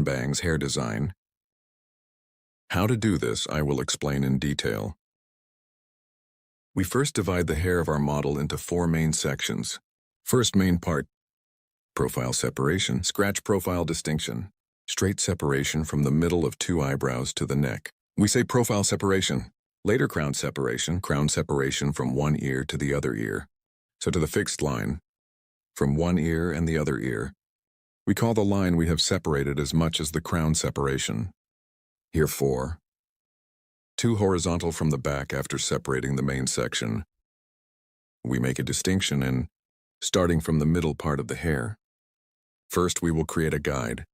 bangs hair design. How to do this, I will explain in detail. We first divide the hair of our model into 4 main sections. First main part, profile separation, scratch profile distinction, straight separation from the middle of 2 eyebrows to the neck. We say profile separation. Later crown separation from one ear to the other ear. So to the fixed line, from one ear and the other ear. We call the line we have separated as much as the crown separation. Here 4. 2 horizontal from the back after separating the main section. We make a distinction in starting from the middle part of the hair. First we will create a guide,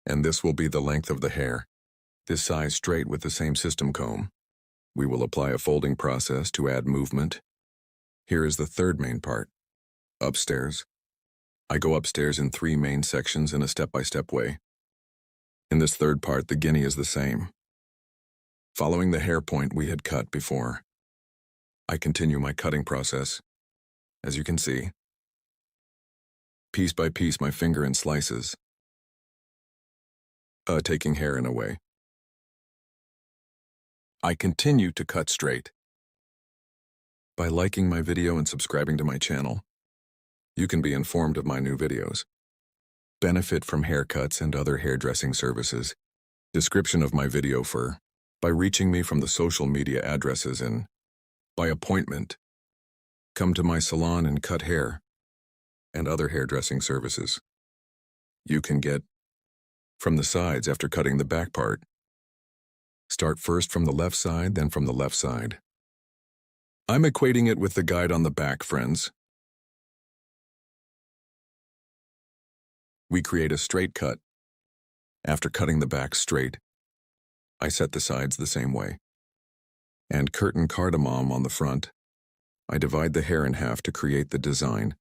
and this will be the length of the hair. This size straight with the same system comb. We will apply a folding process to add movement. Here is the third main part, upstairs. I go upstairs in 3 main sections in a step-by-step way. In this third part, the guinea is the same. Following the hair point we had cut before, I continue my cutting process. As you can see, piece by piece my finger in slices, taking hair in a way. I continue to cut straight. By liking my video and subscribing to my channel, you can be informed of my new videos. Benefit from haircuts and other hairdressing services. Description of my video by reaching me from the social media addresses and by appointment. Come to my salon and cut hair and other hairdressing services. You can get from the sides after cutting the back part. Start first from the left side, then from the left side. I'm equating it with the guide on the back, friends. We create a straight cut. After cutting the back straight, I set the sides the same way. And curtain cardamom on the front. I divide the hair in half to create the design.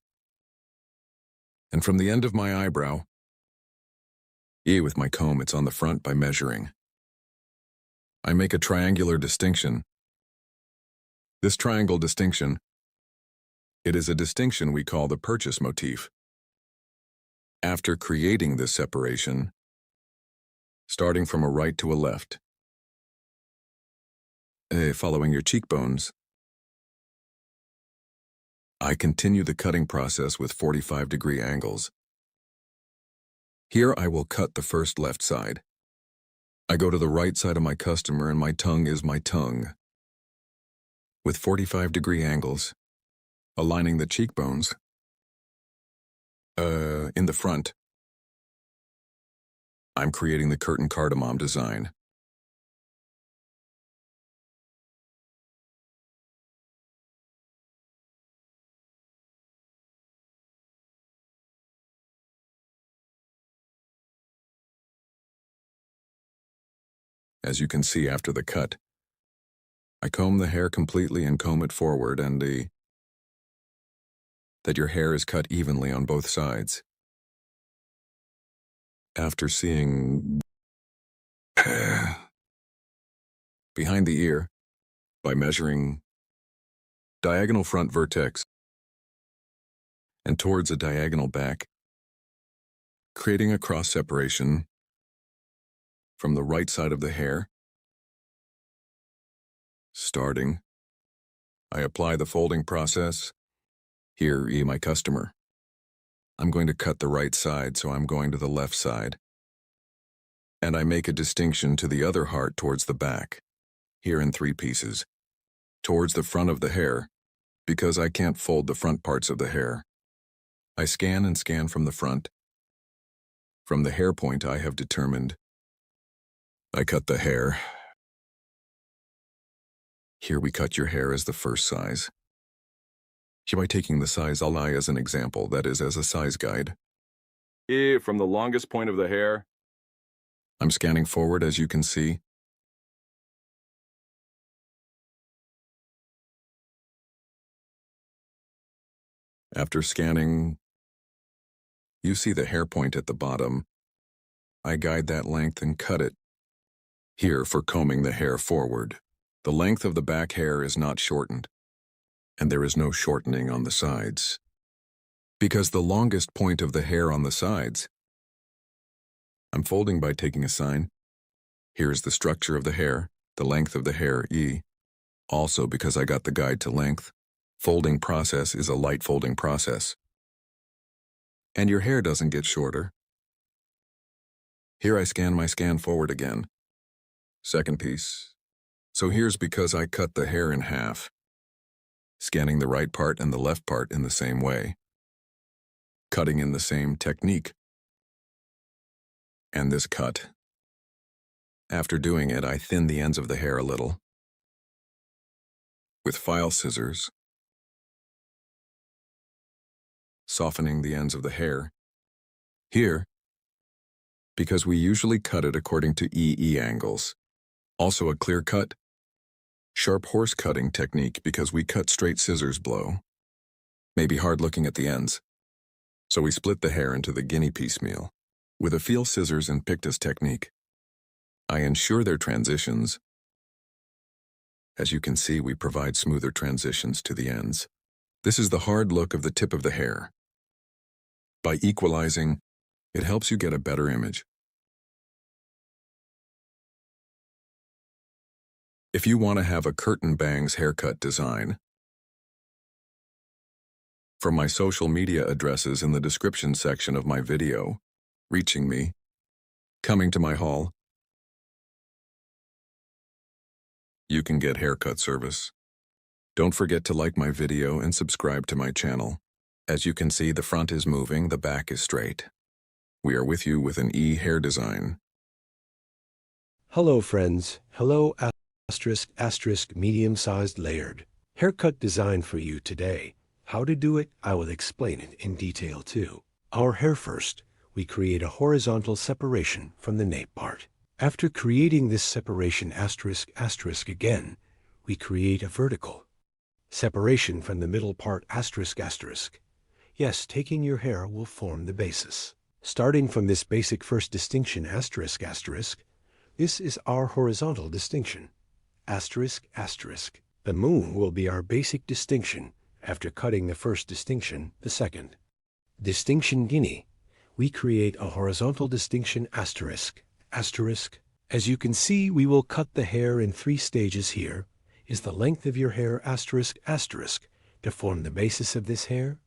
And from the end of my eyebrow, with my comb, it's on the front by measuring. I make a triangular distinction. This triangle distinction, it is a distinction we call the purchase motif. After creating this separation, starting from a right to a left, following your cheekbones, I continue the cutting process with 45-degree angles. Here I will cut the first left side. I go to the right side of my customer and my tongue is my tongue. With 45-degree angles, aligning the cheekbones, in the front, I'm creating the curtain cardamom design. As you can see after the cut, I comb the hair completely and comb it forward and that your hair is cut evenly on both sides. After seeing behind the ear, by measuring diagonal front vertex and towards a diagonal back, creating a cross separation from the right side of the hair. Starting, I apply the folding process. Here, my customer. I'm going to cut the right side, so I'm going to the left side. And I make a distinction to the other heart towards the back, here in 3 pieces, towards the front of the hair, because I can't fold the front parts of the hair. I scan and scan from the front. From the hair point I have determined, I cut the hair. Here we cut your hair as the first size. Here by taking the size I as an example, that is as a size guide. From the longest point of the hair, I'm scanning forward as you can see. After scanning, you see the hair point at the bottom. I guide that length and cut it. Here for combing the hair forward. The length of the back hair is not shortened, and there is no shortening on the sides, because the longest point of the hair on the sides, I'm folding by taking a sign. Here is the structure of the hair, the length of the hair, E. Also, because I got the guide to length, folding process is a light folding process. And your hair doesn't get shorter. Here I scan my scan forward again. Second piece. So here's because I cut the hair in half, scanning the right part and the left part in the same way, cutting in the same technique. And this cut. After doing it, I thin the ends of the hair a little with file scissors, softening the ends of the hair. Here, because we usually cut it according to EE angles. Also a clear cut, sharp horse cutting technique because we cut straight scissors blow. Maybe hard looking at the ends. So we split the hair into the guinea piecemeal with a feel scissors and pictus technique. I ensure their transitions. As you can see, we provide smoother transitions to the ends. This is the hard look of the tip of the hair. By equalizing, it helps you get a better image. If you want to have a curtain bangs haircut design, from my social media addresses in the description section of my video, reaching me, coming to my hall, you can get haircut service. Don't forget to like my video and subscribe to my channel. As you can see, the front is moving, the back is straight. We are with you with an E hair design. Hello friends, hello medium-sized layered haircut design for you today. How to do it, I will explain it in detail too. Our hair first, we create a horizontal separation from the nape part. After creating this separation again, we create a vertical separation from the middle part **. Yes, taking your hair will form the basis. Starting from this basic first distinction ***, this is our horizontal distinction. The moon will be our basic distinction after cutting the first distinction, the second. Distinction guinea, we create a horizontal distinction ***. As you can see, we will cut the hair in 3 stages. Here is the length of your hair ***, to form the basis of this hair.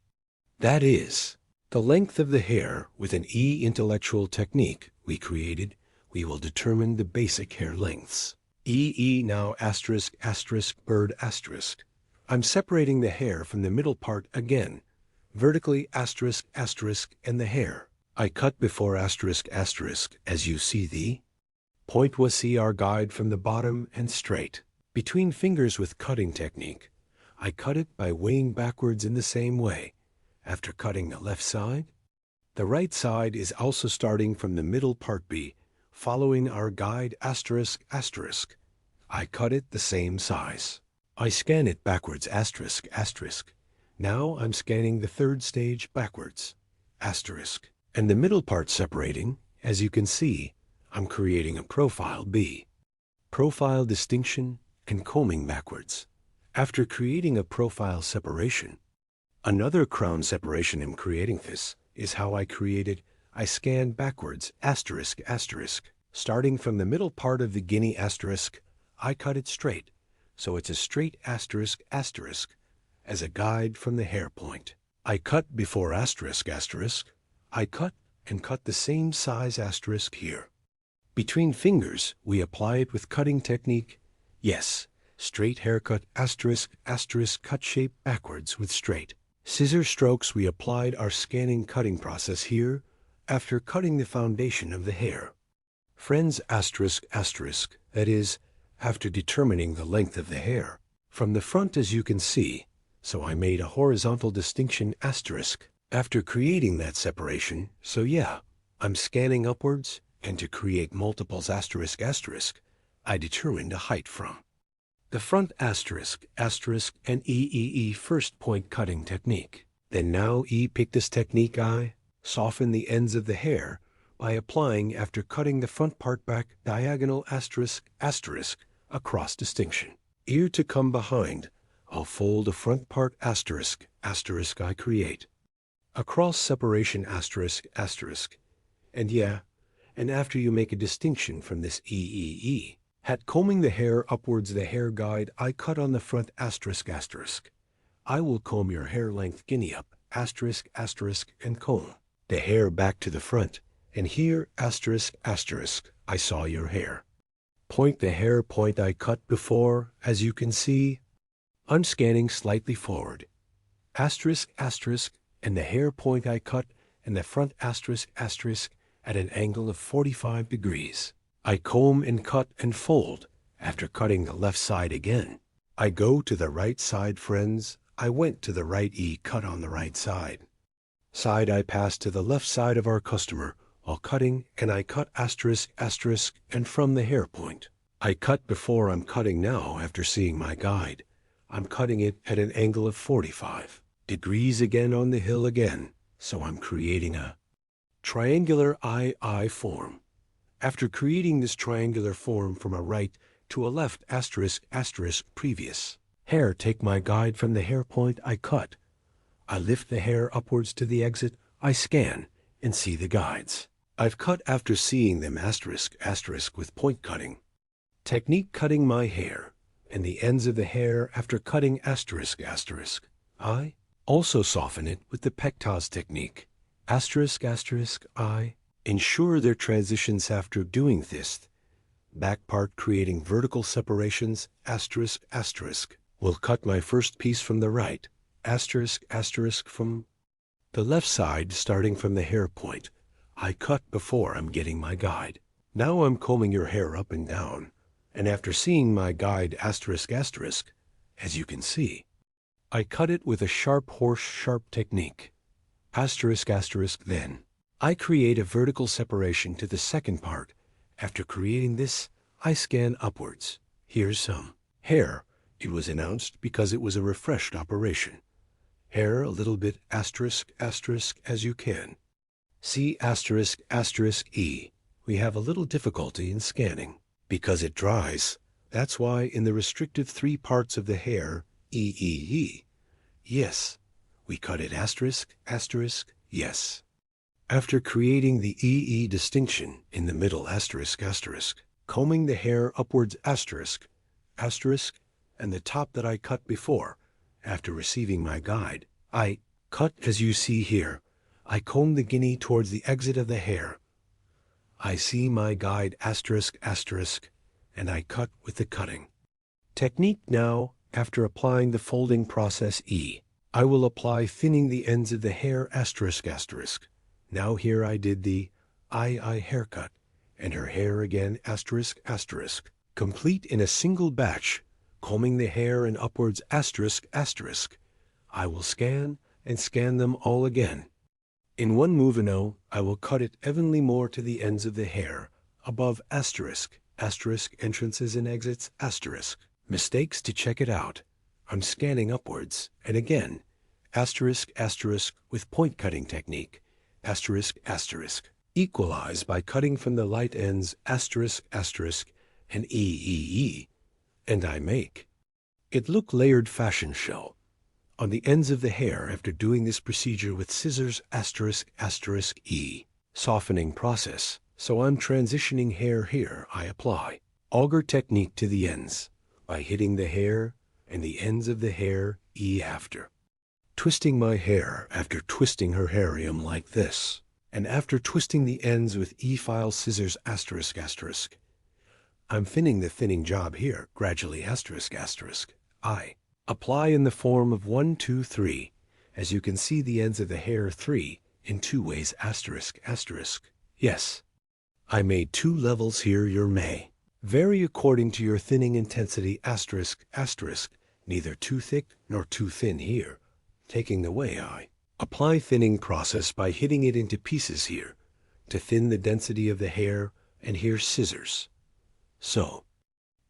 That is, the length of the hair with an E intellectual technique we created, we will determine the basic hair lengths. Now **, bird **. I'm separating the hair from the middle part again, vertically ***, and the hair. I cut before ***, as you see the point was see our guide from the bottom and straight. Between fingers with cutting technique, I cut it by weighing backwards in the same way. After cutting the left side, the right side is also starting from the middle part B, following our guide ***. I cut it the same size. I scan it backwards ***. Now I'm scanning the third stage backwards ***. And the middle part separating, as you can see, I'm creating a profile B. Profile distinction and combing backwards. After creating a profile separation, another crown separation in creating this is how I created. I scan backwards ***. Starting from the middle part of the guinea ***, I cut it straight, so it's a straight ***, as a guide from the hair point. I cut before ***. I cut and cut the same size * here. Between fingers, we apply it with cutting technique. Yes, straight haircut ***, cut shape backwards with straight. Scissor strokes, we applied our scanning cutting process here after cutting the foundation of the hair. Friends ***, that is, after determining the length of the hair from the front, as you can see, so I made a horizontal distinction ***. After creating that separation, so yeah, I'm scanning upwards, and to create multiples ***, I determined a height from the front ***, and EEE first point cutting technique. Then now pictus technique, I soften the ends of the hair by applying after cutting the front part back diagonal ***, across distinction. Ear to come behind, I'll fold a front part ***, I create. Across separation ***, and yeah, and after you make a distinction from this At combing the hair upwards the hair guide, I cut on the front asterisk asterisk. I will comb your hair length guinea up, asterisk asterisk, and comb the hair back to the front, and here asterisk asterisk, I saw your hair. Point the hair point I cut before, as you can see. I'm scanning slightly forward. Asterisk asterisk, and the hair point I cut, and the front asterisk asterisk at an angle of 45 degrees. I comb and cut and fold. After cutting the left side again, I go to the right side, friends. I went to the right cut on the right side. I pass to the left side of our customer while cutting, and I cut asterisk asterisk, and from the hair point. I cut before I'm cutting now after seeing my guide. I'm cutting it at an angle of 45 degrees again on the hill again, so I'm creating a triangular I form. After creating this triangular form from a right to a left asterisk asterisk previous hair, take my guide from the hair point I cut. I lift the hair upwards to the exit, I scan and see the guides I've cut after seeing them asterisk asterisk with point cutting. Technique cutting my hair and the ends of the hair after cutting asterisk asterisk. I also soften it with the pectaz technique. Asterisk asterisk I ensure their transitions after doing this. Back part creating vertical separations asterisk asterisk. Will cut my first piece from the right asterisk asterisk from the left side starting from the hair point. I cut before I'm getting my guide. Now I'm combing your hair up and down, and after seeing my guide asterisk asterisk, as you can see, I cut it with a sharp horse sharp technique. Asterisk asterisk then. I create a vertical separation to the second part. After creating this, I scan upwards. Here's some hair. It was announced because it was a refreshed operation. Hair a little bit asterisk asterisk as you can. See asterisk asterisk E. We have a little difficulty in scanning because it dries. That's why in the restrictive 3 parts of the hair, yes, we cut it asterisk asterisk yes. After creating the distinction in the middle asterisk asterisk, combing the hair upwards asterisk asterisk, and the top that I cut before, after receiving my guide, I cut as you see here. I comb the guinea towards the exit of the hair. I see my guide asterisk asterisk, and I cut with the cutting technique. Now, after applying the folding process I will apply thinning the ends of the hair asterisk asterisk. Now here I did the I haircut, and her hair again asterisk asterisk, complete in a single batch, combing the hair and upwards asterisk asterisk. I will scan and scan them all again. In one movino, I will cut it evenly more to the ends of the hair, above asterisk asterisk entrances and exits asterisk. Mistakes to check it out. I'm scanning upwards, and again, asterisk asterisk with point cutting technique, asterisk asterisk. Equalize by cutting from the light ends asterisk asterisk and and I make it look layered fashion show on the ends of the hair after doing this procedure with scissors asterisk asterisk softening process. So I'm transitioning hair here. I apply auger technique to the ends by hitting the hair and the ends of the hair after twisting my hair after twisting her harium like this, and after twisting the ends with file scissors asterisk asterisk. I'm thinning the thinning job here gradually asterisk asterisk. I apply in the form of 1 2 3. As you can see the ends of the hair 3 in 2 ways asterisk asterisk. Yes, I made 2 levels here. You may vary according to your thinning intensity asterisk asterisk. Neither too thick nor too thin here. Taking the way I apply thinning process by hitting it into pieces here to thin the density of the hair, and here scissors, so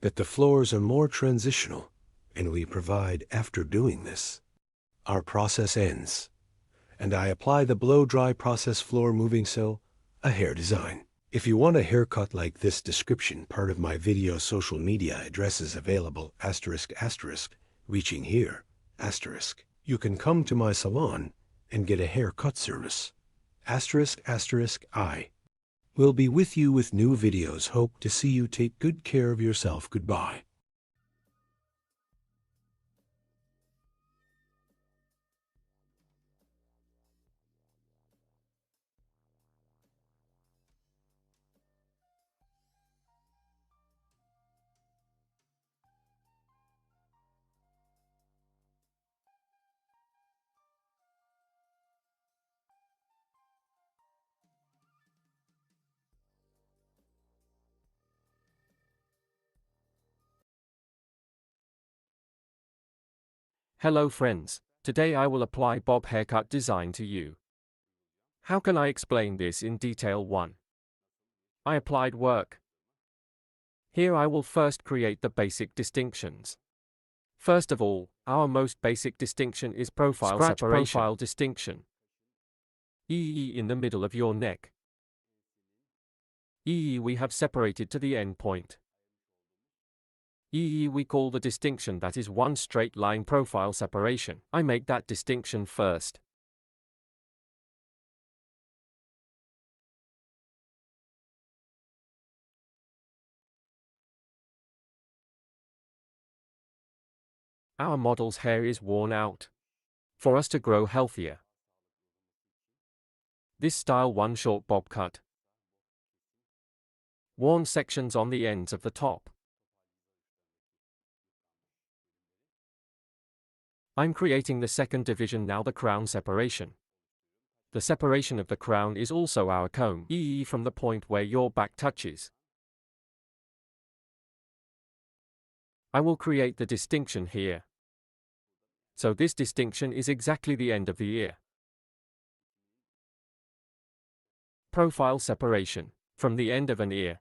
that the floors are more transitional, and we provide after doing this. Our process ends, and I apply the blow dry process floor moving so a hair design. If you want a haircut like this, description part of my video, social media addresses available asterisk asterisk, reaching here asterisk. You can come to my salon and get a haircut service asterisk asterisk. I We'll be with you with new videos. Hope to see you. Take good care of yourself. Goodbye. Hello friends, today I will apply bob haircut design to you. How can I explain this in detail? 1. I applied work. Here I will first create the basic distinctions. First of all, our most basic distinction is profile separation. Profile distinction. In the middle of your neck. We have separated to the end point. We call the distinction that is one straight line profile separation. I make that distinction first. Our model's hair is worn out. For us to grow healthier. This style one short bob cut. Worn sections on the ends of the top. I'm creating the second division now, the crown separation. The separation of the crown is also our comb, from the point where your back touches. I will create the distinction here. So this distinction is exactly the end of the ear. Profile separation. From the end of an ear.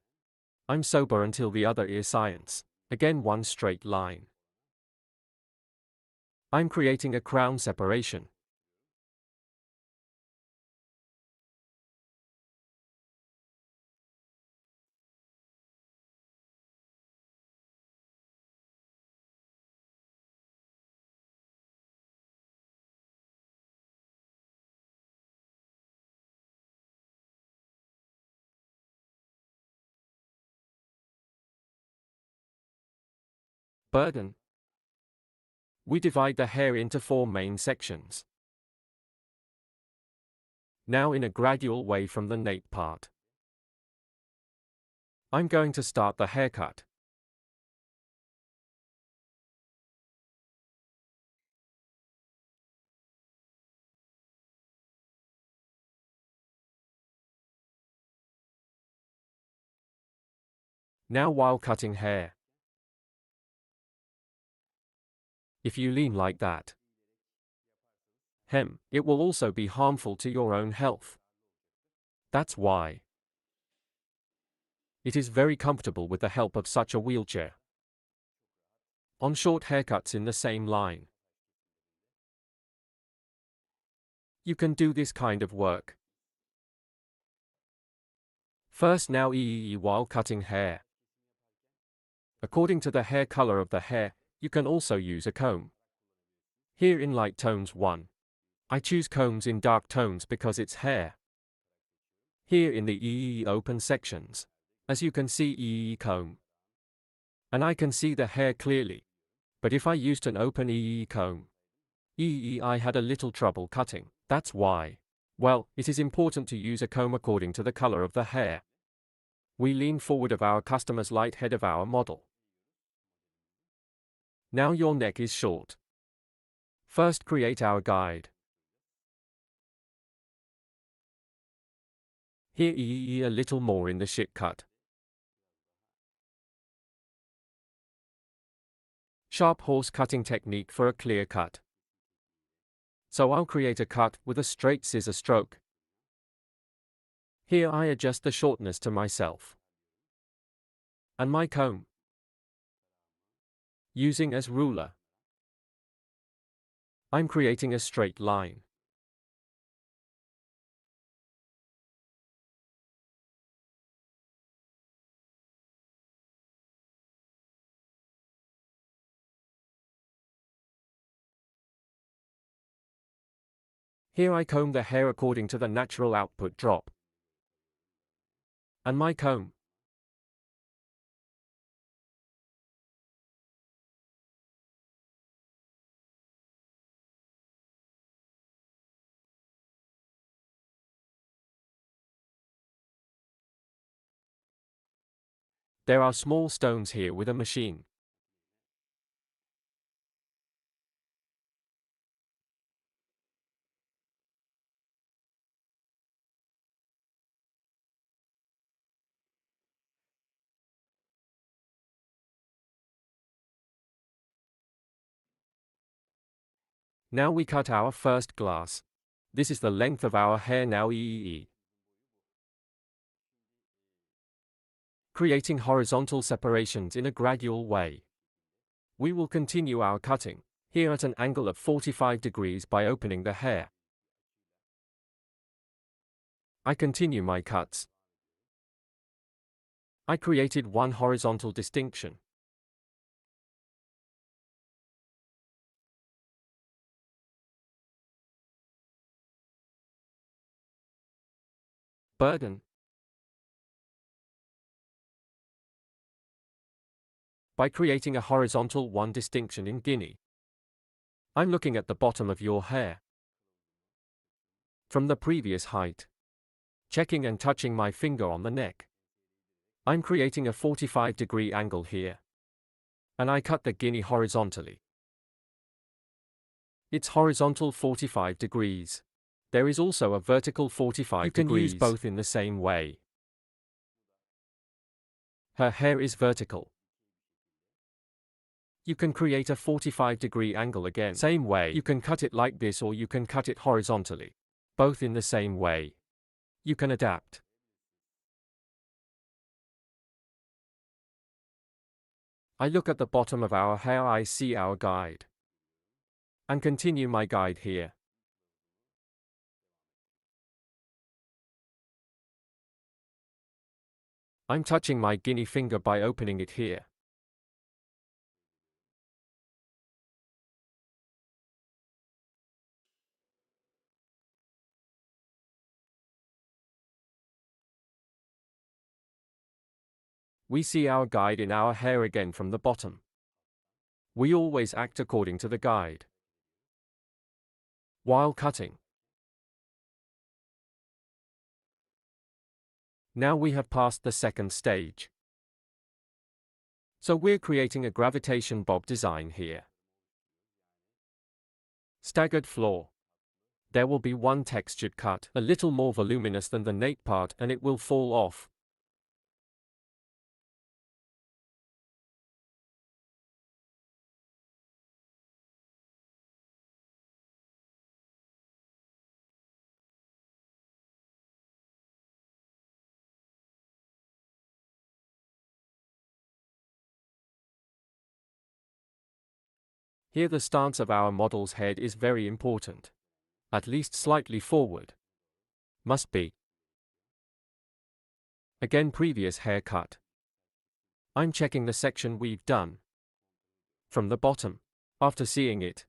I'm sober until the other ear science. Again one straight line. I'm creating a crown separation. Burden. We divide the hair into 4 main sections. Now in a gradual way from the nape part. I'm going to start the haircut. Now while cutting hair. If you lean like that, it will also be harmful to your own health. That's why it is very comfortable with the help of such a wheelchair. On short haircuts in the same line. You can do this kind of work. First now while cutting hair. According to the hair color of the hair, you can also use a comb. Here in light tones 1. I choose combs in dark tones because it's hair. Here in the open sections. As you can see comb. And I can see the hair clearly. But if I used an open comb, I had a little trouble cutting. That's why. Well, it is important to use a comb according to the color of the hair. We lean forward of our customer's light head of our model. Now your neck is short. First create our guide. Here a little more in the chic cut. Sharp horse cutting technique for a clear cut. So I'll create a cut with a straight scissor stroke. Here I adjust the shortness to myself. And my comb. Using as ruler. I'm creating a straight line. Here I comb the hair according to the natural output drop. And my comb. There are small stones here with a machine. Now we cut our first glass. This is the length of our hair now creating horizontal separations in a gradual way. We will continue our cutting, here at an angle of 45 degrees by opening the hair. I continue my cuts. I created one horizontal distinction. Burden. By creating a horizontal one distinction in Guinea. I'm looking at the bottom of your hair. From the previous height. Checking and touching my finger on the neck. I'm creating a 45-degree angle here. And I cut the Guinea horizontally. It's horizontal 45 degrees. There is also a vertical 45 degrees. You can use both in the same way. Her hair is vertical. You can create a 45-degree angle again. Same way. You can cut it like this or you can cut it horizontally. Both in the same way. You can adapt. I look at the bottom of our hair, I see our guide. And continue my guide here. I'm touching my Guinea finger by opening it here. We see our guide in our hair again from the bottom. We always act according to the guide. While cutting. Now we have passed the second stage. So we're creating a gravitation bob design here. Staggered floor. There will be one textured cut, a little more voluminous than the nape part, and it will fall off. Here the stance of our model's head is very important. At least slightly forward. Must be. Again previous haircut. I'm checking the section we've done. From the bottom. After seeing it.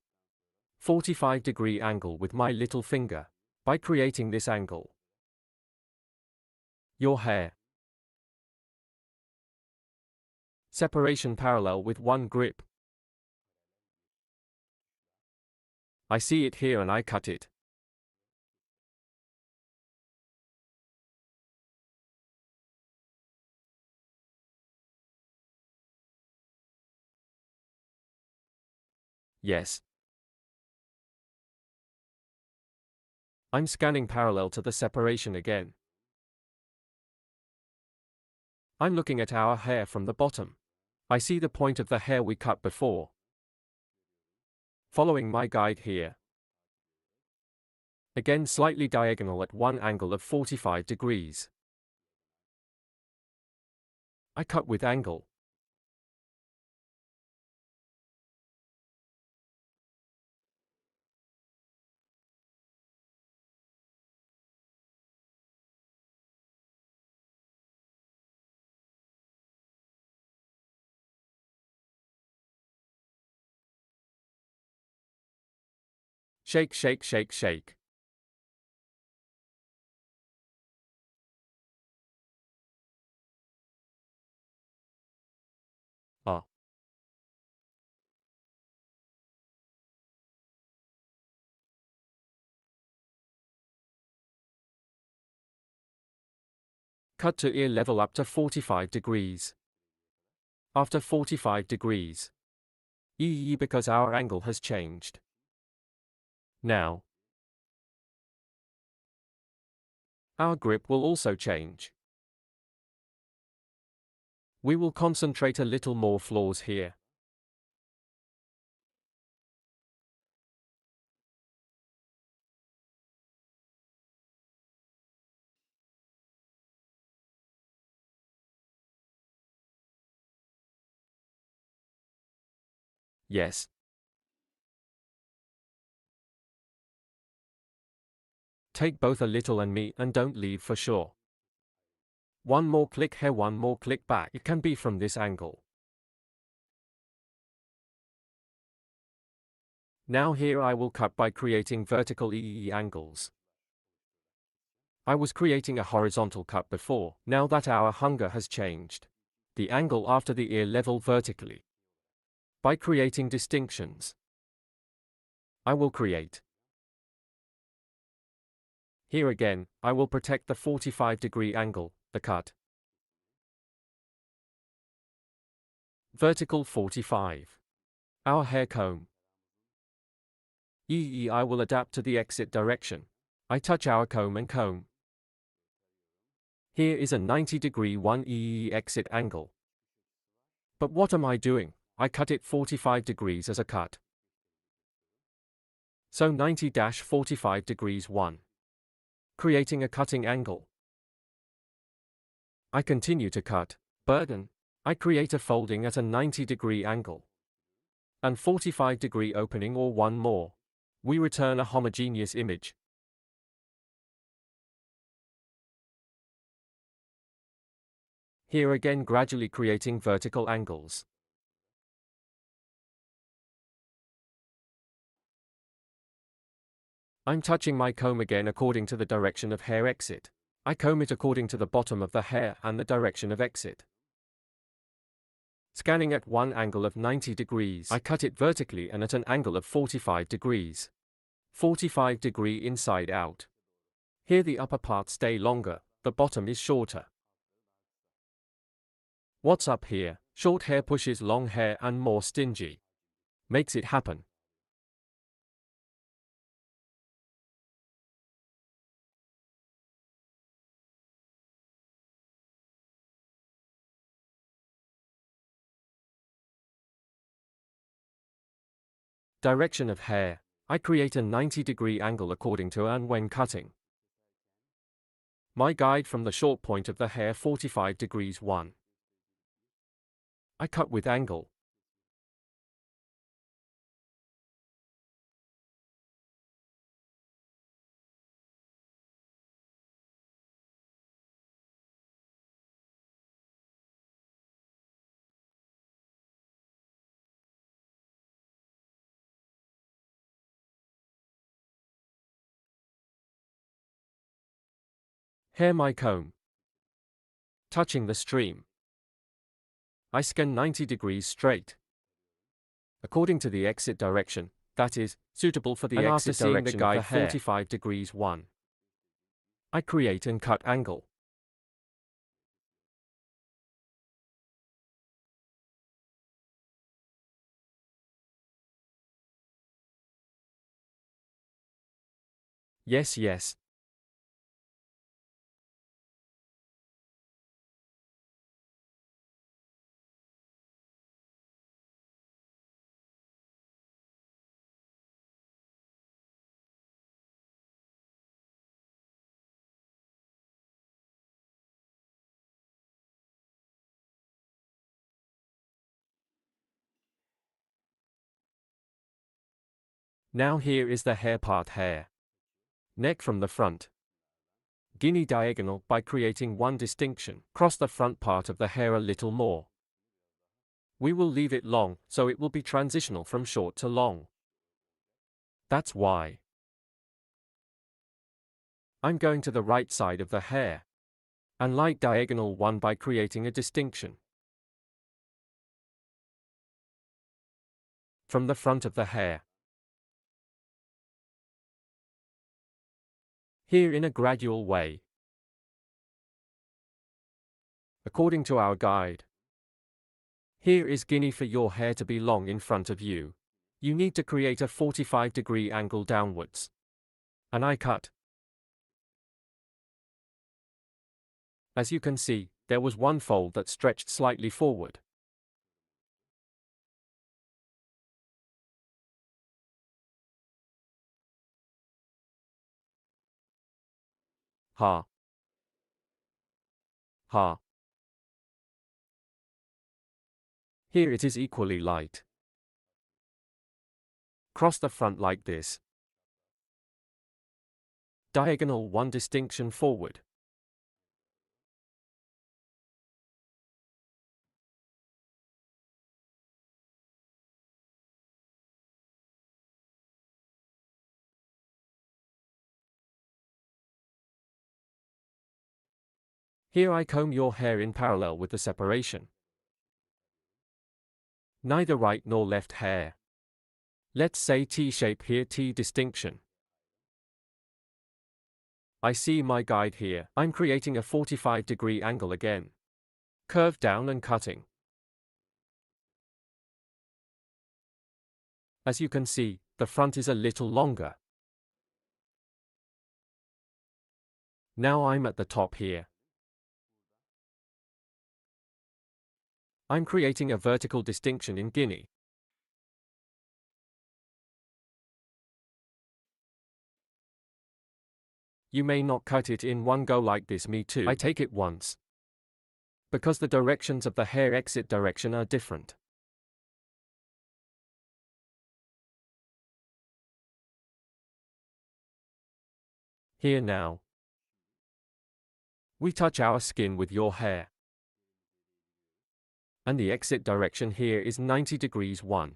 45-degree angle with my little finger. By creating this angle. Your hair. Separation parallel with one grip. I see it here and I cut it. Yes. I'm scanning parallel to the separation again. I'm looking at our hair from the bottom. I see the point of the hair we cut before. Following my guide here. Again slightly diagonal at one angle of 45 degrees. I cut with angle. Shake, shake, shake, shake. Cut to ear level up to 45 degrees. After 45 degrees. Because our angle has changed. Now, our grip will also change. We will concentrate a little more flaws here. Yes. Take both a little and me and don't leave for sure. One more click here, one more click back. It can be from this angle. Now here I will cut by creating vertical angles. I was creating a horizontal cut before. Now that our hunger has changed. The angle after the ear level vertically. By creating distinctions, I will create. Here again, I will protect the 45-degree angle, the cut. Vertical 45. Our hair comb. I will adapt to the exit direction. I touch our comb and comb. Here is a 90-degree 1 exit angle. But what am I doing? I cut it 45 degrees as a cut. So 90-45 degrees 1. Creating a cutting angle. I continue to cut, burden. I create a folding at a 90-degree angle. And 45-degree opening or one more. We return a homogeneous image. Here again gradually creating vertical angles. I'm touching my comb again according to the direction of hair exit. I comb it according to the bottom of the hair and the direction of exit. Scanning at one angle of 90 degrees, I cut it vertically and at an angle of 45 degrees. 45 degree inside out. Here the upper part stay longer, the bottom is shorter. What's up here? Short hair pushes long hair and more stingy. Makes it happen. Direction of hair. I create a 90-degree angle according to and when cutting. My guide from the short point of the hair 45 degrees 1. I cut with angle. Hair my comb. Touching the stream. I scan 90 degrees straight. According to the exit direction, that is, suitable for the exit direction the guide of the hair 45 degrees 1. I create and cut angle. Yes, yes. Now here is the hair part hair. Neck from the front. Guinea diagonal by creating one distinction. Cross the front part of the hair a little more. We will leave it long, so it will be transitional from short to long. That's why I'm going to the right side of the hair. And light diagonal one by creating a distinction. From the front of the hair. Here in a gradual way. according to our guide. Here is Guinea for your hair to be long in front of you. You need to create a 45-degree angle downwards. And I cut. As you can see, there was one fold that stretched slightly forward. Ha. Ha. Here it is equally light. Cross the front like this. Diagonal one distinction forward. Here I comb your hair in parallel with the separation. Neither right nor left hair. Let's say T-shape here, T distinction. I see my guide here. I'm creating a 45-degree angle again. Curve down and cutting. As you can see, the front is a little longer. Now I'm at the top here. I'm creating a vertical distinction in Guinea. You may not cut it in one go like this, me too. I take it once. Because the directions of the hair exit direction are different. Here now. We touch our skin with your hair. And the exit direction here is 90 degrees 1.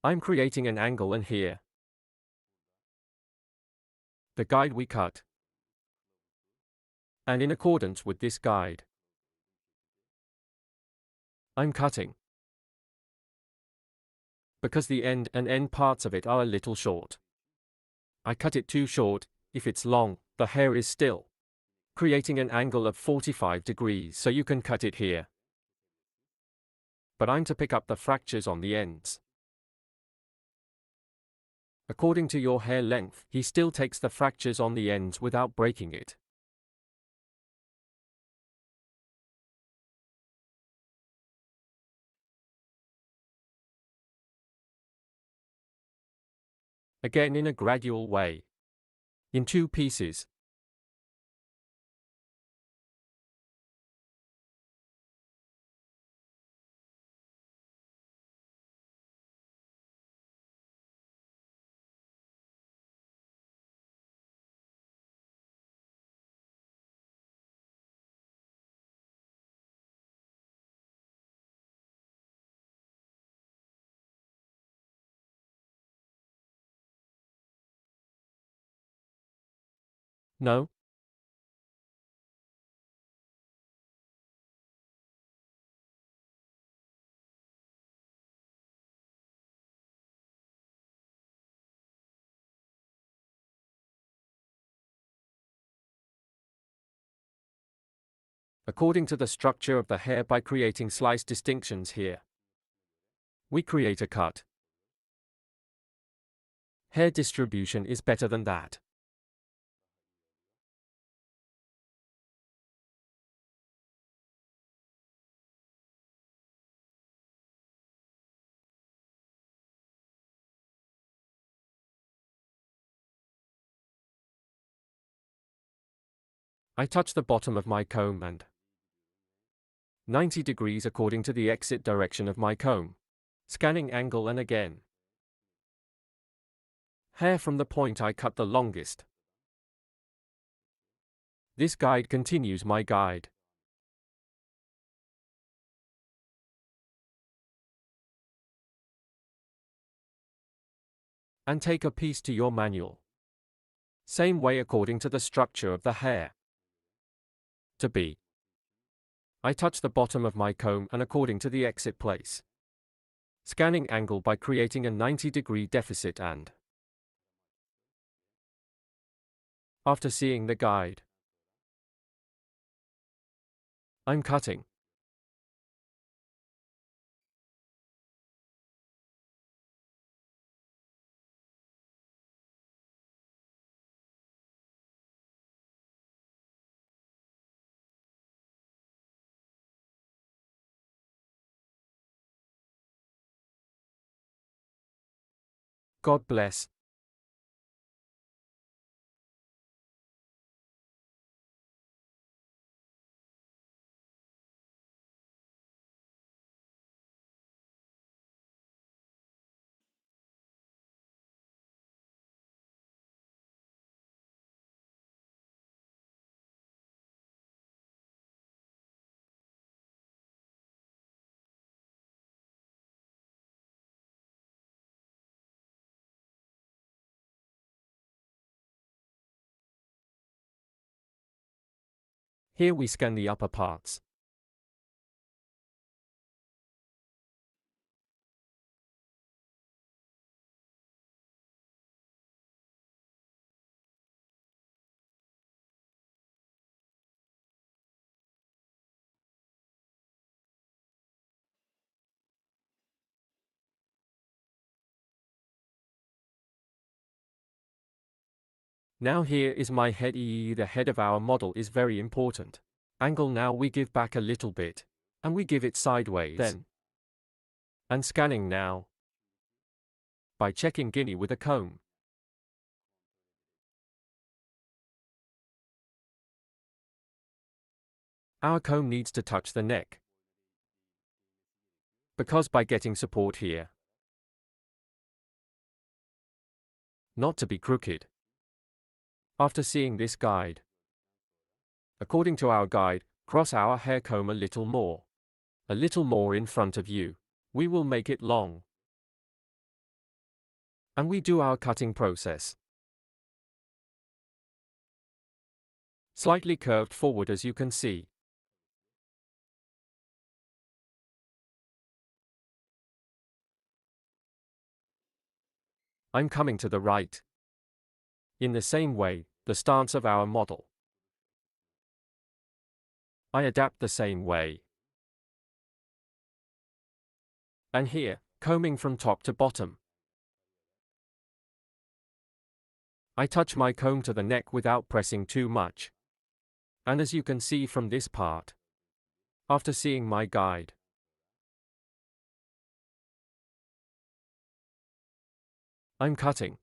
I'm creating an angle and here. The guide we cut. And in accordance with this guide, I'm cutting. Because the end and end parts of it are a little short. I cut it too short. If it's long, the hair is still. Creating an angle of 45 degrees so you can cut it here. But I'm to pick up the fractures on the ends. According to your hair length, he still takes the fractures on the ends without breaking it. Again in a gradual way. In 2 pieces. No? According to the structure of the hair by creating slice distinctions here. We create a cut. Hair distribution is better than that. I touch the bottom of my comb and 90 degrees according to the exit direction of my comb. Scanning angle and again. Hair from the point I cut the longest. This guide continues my guide. And take a piece to your manual. Same way according to the structure of the hair. To be. I touch the bottom of my comb and according to the exit place. Scanning angle by creating a 90-degree deficit and after seeing the guide, I'm cutting. God bless. Here we scan the upper parts. Now here is my head. The head of our model is very important. Angle now we give back a little bit. And we give it sideways. Then. And scanning now. By checking Guinea with a comb. Our comb needs to touch the neck. Because by getting support here. Not to be crooked. After seeing this guide. According to our guide, cross our hair comb a little more. A little more in front of you. We will make it long. And we do our cutting process. Slightly curved forward as you can see. I'm coming to the right. In the same way, the stance of our model. I adapt the same way. And here, combing from top to bottom. I touch my comb to the neck without pressing too much. And as you can see from this part. After seeing my guide. I'm cutting.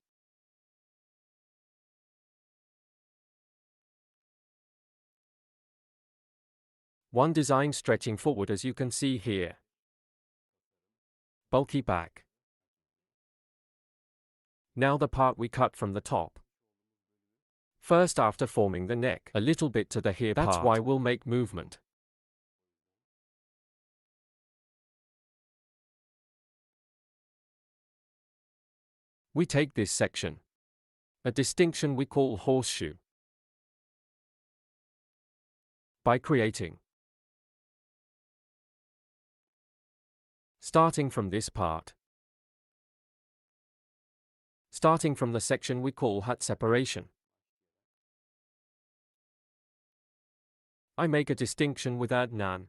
One design stretching forward as you can see here. Bulky back. Now the part we cut from the top. First after forming the neck, a little bit to the here part. That's why we'll make movement. We take this section. A distinction we call horseshoe. By creating. Starting from this part. Starting from the section we call hat separation. I make a distinction with none.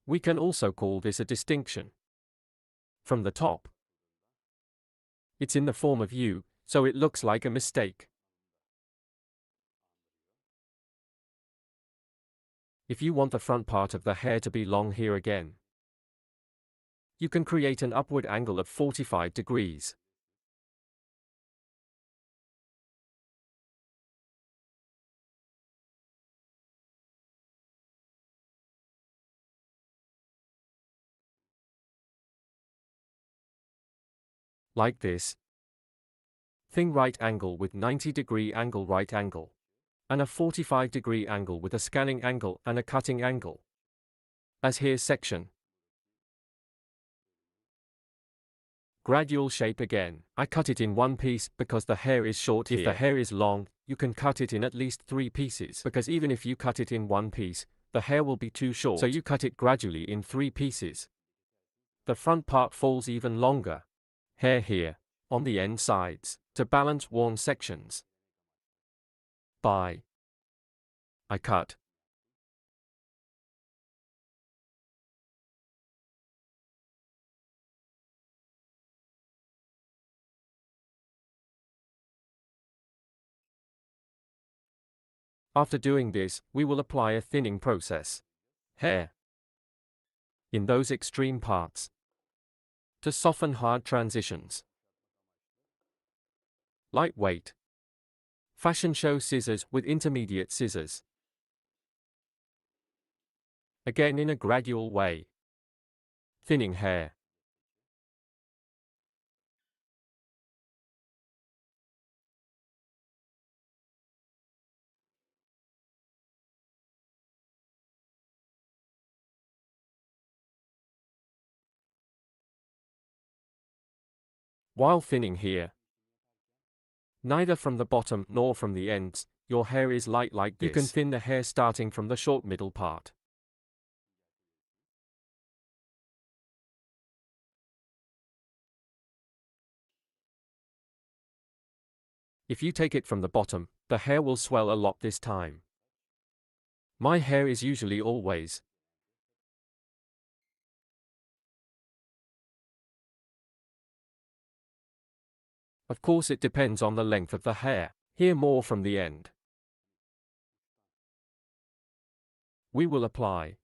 We can also call this a distinction. From the top. It's in the form of U, so it looks like a mistake. If you want the front part of the hair to be long here again, you can create an upward angle of 45 degrees. Like this. Thing right angle with 90-degree angle right angle. And a 45-degree angle with a scanning angle and a cutting angle. As here section. Gradual shape again. I cut it in one piece because the hair is short here. If the hair is long, you can cut it in at least 3 pieces. Because even if you cut it in one piece, the hair will be too short. So you cut it gradually in 3 pieces. The front part falls even longer. Hair here, on the end sides, to balance worn sections. by I cut. After doing this, we will apply a thinning process. Hair. In those extreme parts. To soften hard transitions. Lightweight. Fashion show scissors with intermediate scissors. Again in a gradual way. Thinning hair. While thinning here, neither from the bottom nor from the ends, your hair is light like this. You can thin the hair starting from the short middle part. If you take it from the bottom, the hair will swell a lot this time. My hair is usually always. Of course it depends on the length of the hair. Here more from the end. We will apply.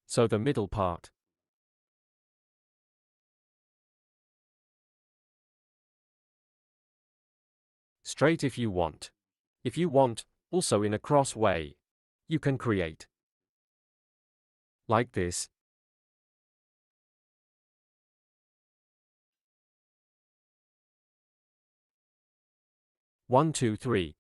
So the middle part. Straight if you want. If you want, also in a cross way. You can create. Like this. 1, 2, 3.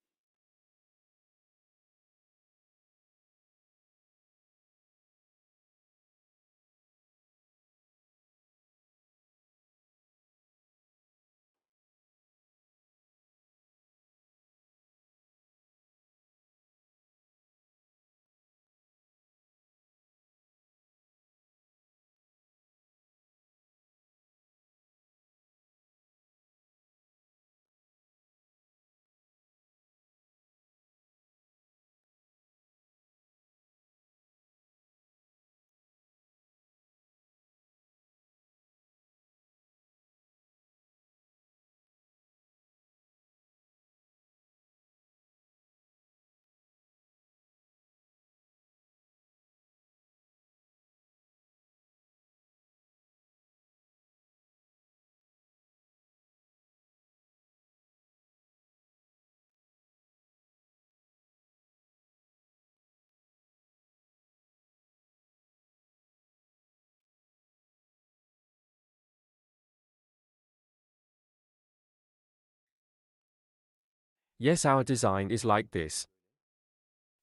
Yes, our design is like this.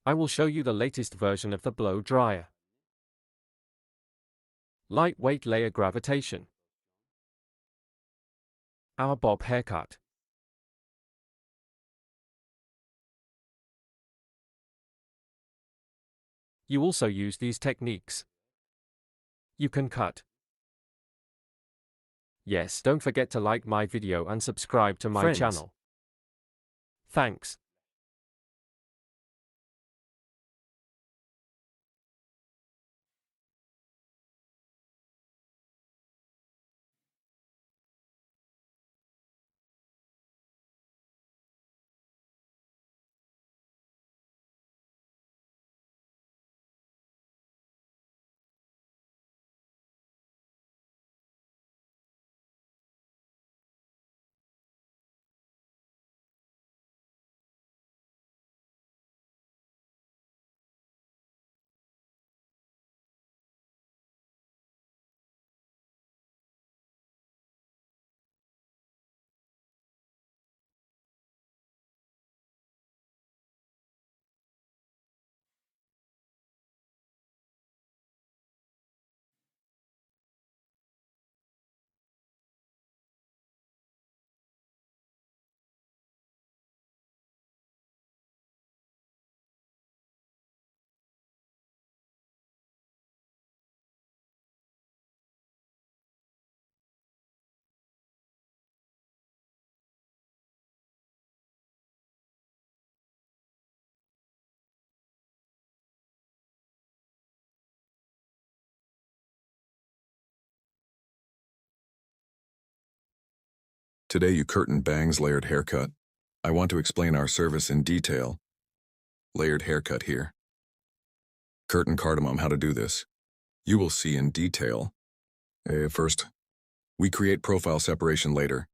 I will show you the latest version of the blow dryer. Lightweight layer gravitation. Our bob haircut. You also use these techniques. You can cut. Yes, don't forget to like my video and subscribe to my channel. Thanks. Today you curtain bangs layered haircut. I want to explain our service in detail. Layered haircut here. Curtain cardamom, how to do this. You will see in detail. First, we create profile separation later.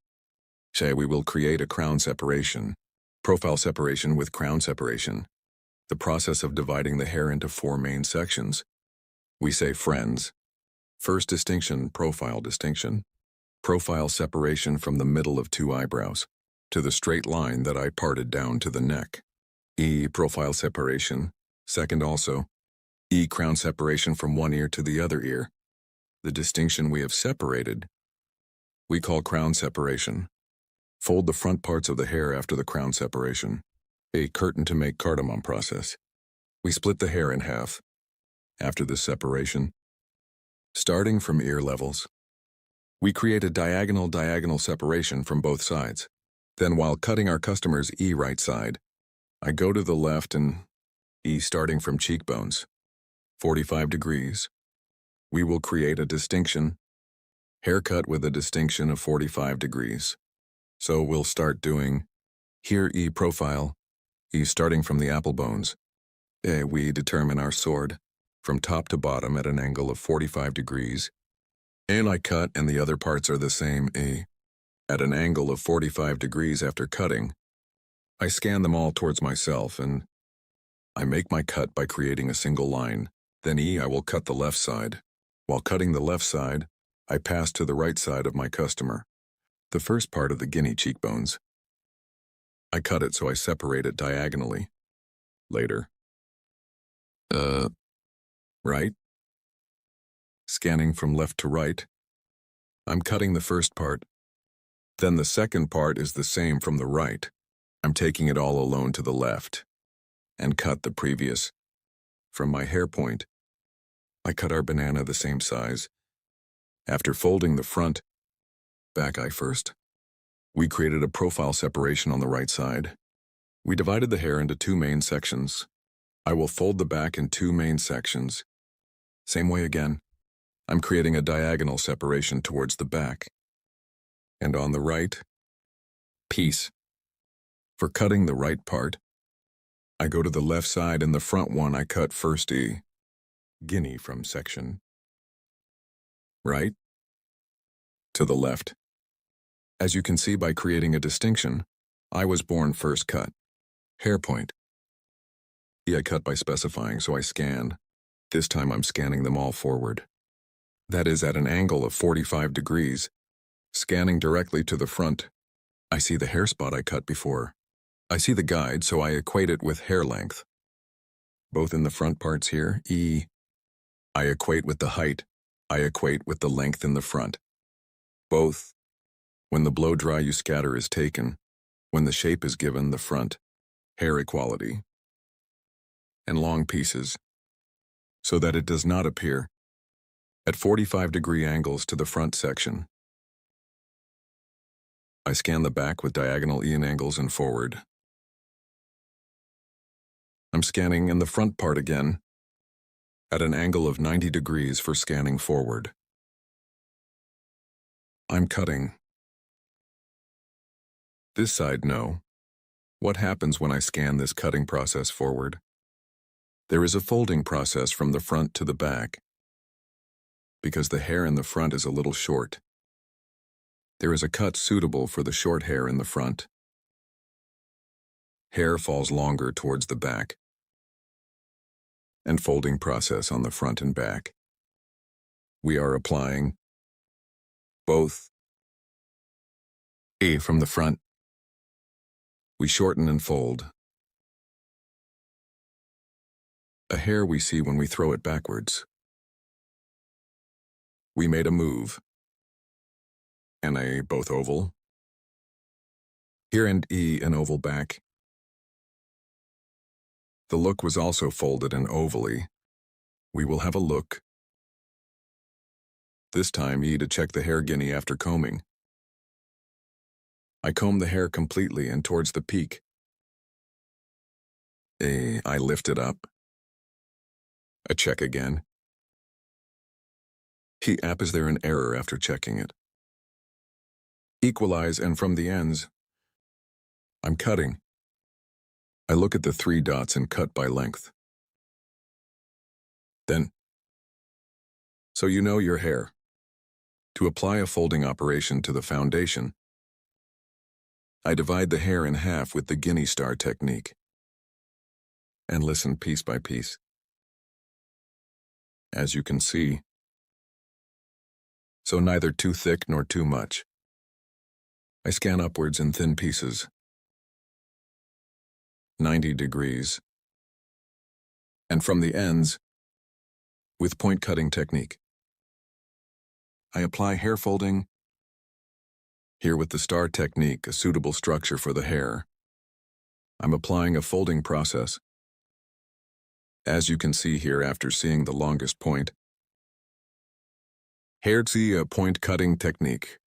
We will create a crown separation. Profile separation with crown separation. The process of dividing the hair into 4 main sections. We say friends. First distinction, profile distinction. Profile separation from the middle of 2 eyebrows to the straight line that I parted down to the neck. Profile separation. Second also. Crown separation from one ear to the other ear. The distinction we have separated, we call crown separation. Fold the front parts of the hair after the crown separation. A curtain to make cardamom process. We split the hair in half. After this separation, starting from ear levels, we create a diagonal separation from both sides. Then while cutting our customer's right side, I go to the left and starting from cheekbones, 45 degrees. We will create a distinction, haircut with a distinction of 45 degrees. So we'll start doing here profile, starting from the apple bones. We determine our sword from top to bottom at an angle of 45 degrees. And I cut and the other parts are the same at an angle of 45 degrees after cutting. I scan them all towards myself and I make my cut by creating a single line. Then I will cut the left side. While cutting the left side, I pass to the right side of my customer, the first part of the guinea cheekbones. I cut it so I separate it diagonally. Later. Right? Scanning from left to right. I'm cutting the first part. Then the second part is the same from the right. I'm taking it all alone to the left and cut the previous. From my hair point, I cut our banana the same size. After folding the front, back eye first, we created a profile separation on the right side. We divided the hair into 2 main sections. I will fold the back in 2 main sections. Same way again. I'm creating a diagonal separation towards the back. And on the right, piece. For cutting the right part, I go to the left side and the front one I cut first guinea from section right to the left. As you can see by creating a distinction, I was born first cut. Hair point. I cut by specifying, so I scan. This time I'm scanning them all forward. That is at an angle of 45 degrees. Scanning directly to the front. I see the hair spot I cut before. I see the guide, so I equate it with hair length. Both in the front parts here, I equate with the height. I equate with the length in the front. Both. When the blow dry you scatter is taken. When the shape is given, the front. Hair equality. And long pieces. So that it does not appear. At 45-degree angles to the front section. I scan the back with diagonal angles and forward. I'm scanning in the front part again, at an angle of 90 degrees for scanning forward. I'm cutting. This side, no. What happens when I scan this cutting process forward? There is a folding process from the front to the back. Because the hair in the front is a little short. There is a cut suitable for the short hair in the front. Hair falls longer towards the back. And folding process on the front and back. We are applying both. From the front. We shorten and fold. A hair we see when we throw it backwards. We made a move. And both oval. Here and an oval back. The look was also folded and ovally. We will have a look. This time to check the hair guinea after combing. I comb the hair completely and towards the peak. I lift it up. A check again. Is there an error after checking it? equalize, and from the ends, I'm cutting. I look at the 3 dots and cut by length. Then, so you know your hair. To apply a folding operation to the foundation, I divide the hair in half with the guinea star technique. And listen piece by piece. As you can see, so neither too thick nor too much. I scan upwards in thin pieces, 90 degrees, and from the ends, with point cutting technique. I apply hair folding, here with the star technique, a suitable structure for the hair. I'm applying a folding process. As you can see here after seeing the longest point, Herzi a point cutting technique.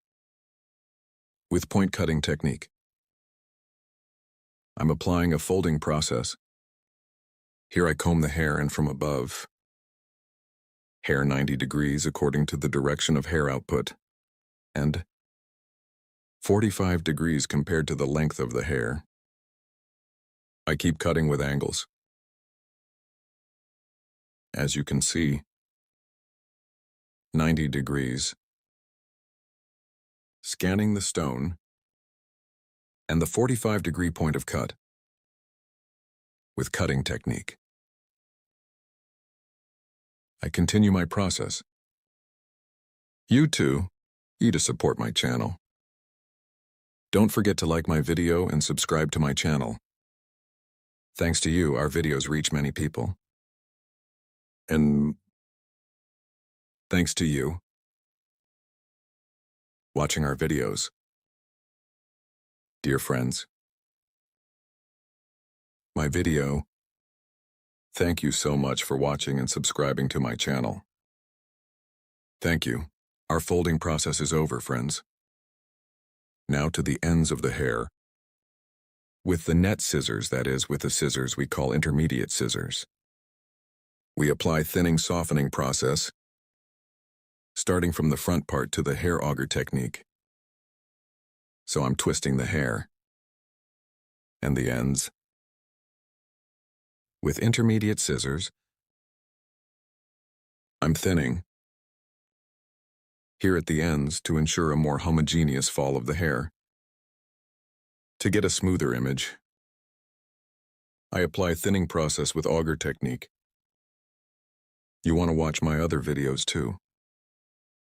With point cutting technique, I'm applying a folding process. Here I comb the hair and from above, hair 90 degrees according to the direction of hair output, and 45 degrees compared to the length of the hair. I keep cutting with angles. As you can see, 90 degrees, scanning the stone, and the 45-degree point of cut with cutting technique. I continue my process. You too, to support my channel. Don't forget to like my video and subscribe to my channel. Thanks to you, our videos reach many people. And thanks to you watching our videos. Dear friends, my video, thank you so much for watching and subscribing to my channel. Thank you. Our folding process is over, friends. Now to the ends of the hair. With the net scissors, that is, with the scissors we call intermediate scissors, we apply thinning softening process, starting from the front part to the hair auger technique. So I'm twisting the hair and the ends. With intermediate scissors, I'm thinning here at the ends to ensure a more homogeneous fall of the hair. To get a smoother image, I apply thinning process with auger technique. You want to watch my other videos too.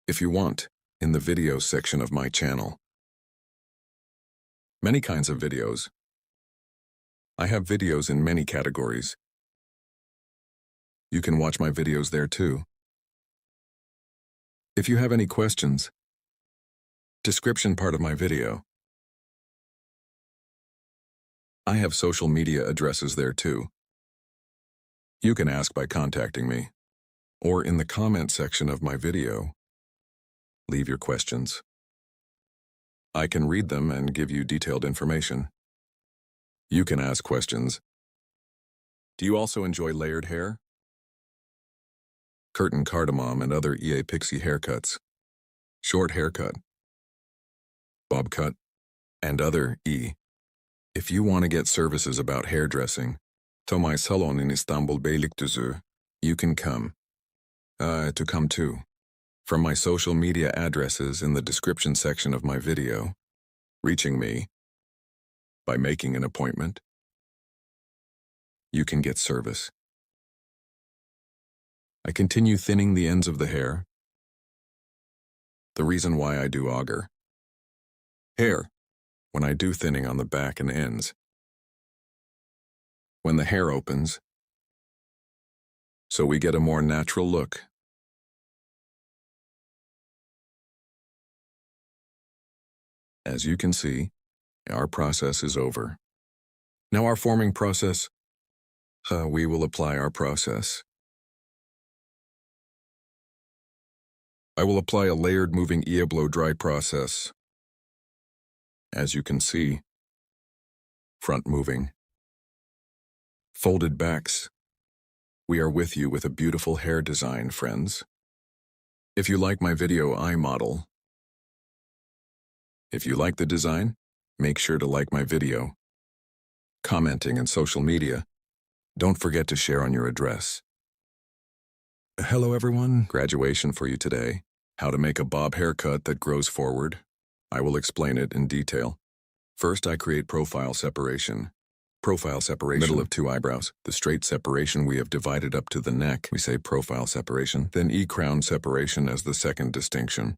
If you want, in the videos section of my channel. Many kinds of videos. I have videos in many categories. You can watch my videos there too. If you have any questions, description part of my video. I have social media addresses there too. You can ask by contacting me, or in the comment section of my video. Leave your questions. I can read them and give you detailed information. You can ask questions. Do you also enjoy layered hair? Curtain cardamom and other EA pixie haircuts, short haircut, bob cut, and other If you want to get services about hairdressing, to my salon in Istanbul Beylikdüzü, you can come. To come too. From my social media addresses in the description section of my video, reaching me by making an appointment, you can get service. I continue thinning the ends of the hair. The reason why I do auger hair, when I do thinning on the back and ends, when the hair opens, so we get a more natural look. As you can see, our process is over. Now our forming process, we will apply our process. I will apply a layered moving blow dry process. As you can see, front moving, folded backs. We are with you with a beautiful hair design, friends. If you like my video, I model. If you like the design, make sure to like my video. Commenting in social media. Don't forget to share on your address. Hello everyone, graduation for you today. How to make a bob haircut that grows forward. I will explain it in detail. First, I create profile separation. Profile separation, middle of two eyebrows. The straight separation we have divided up to the neck. We say profile separation. Then crown separation as the second distinction.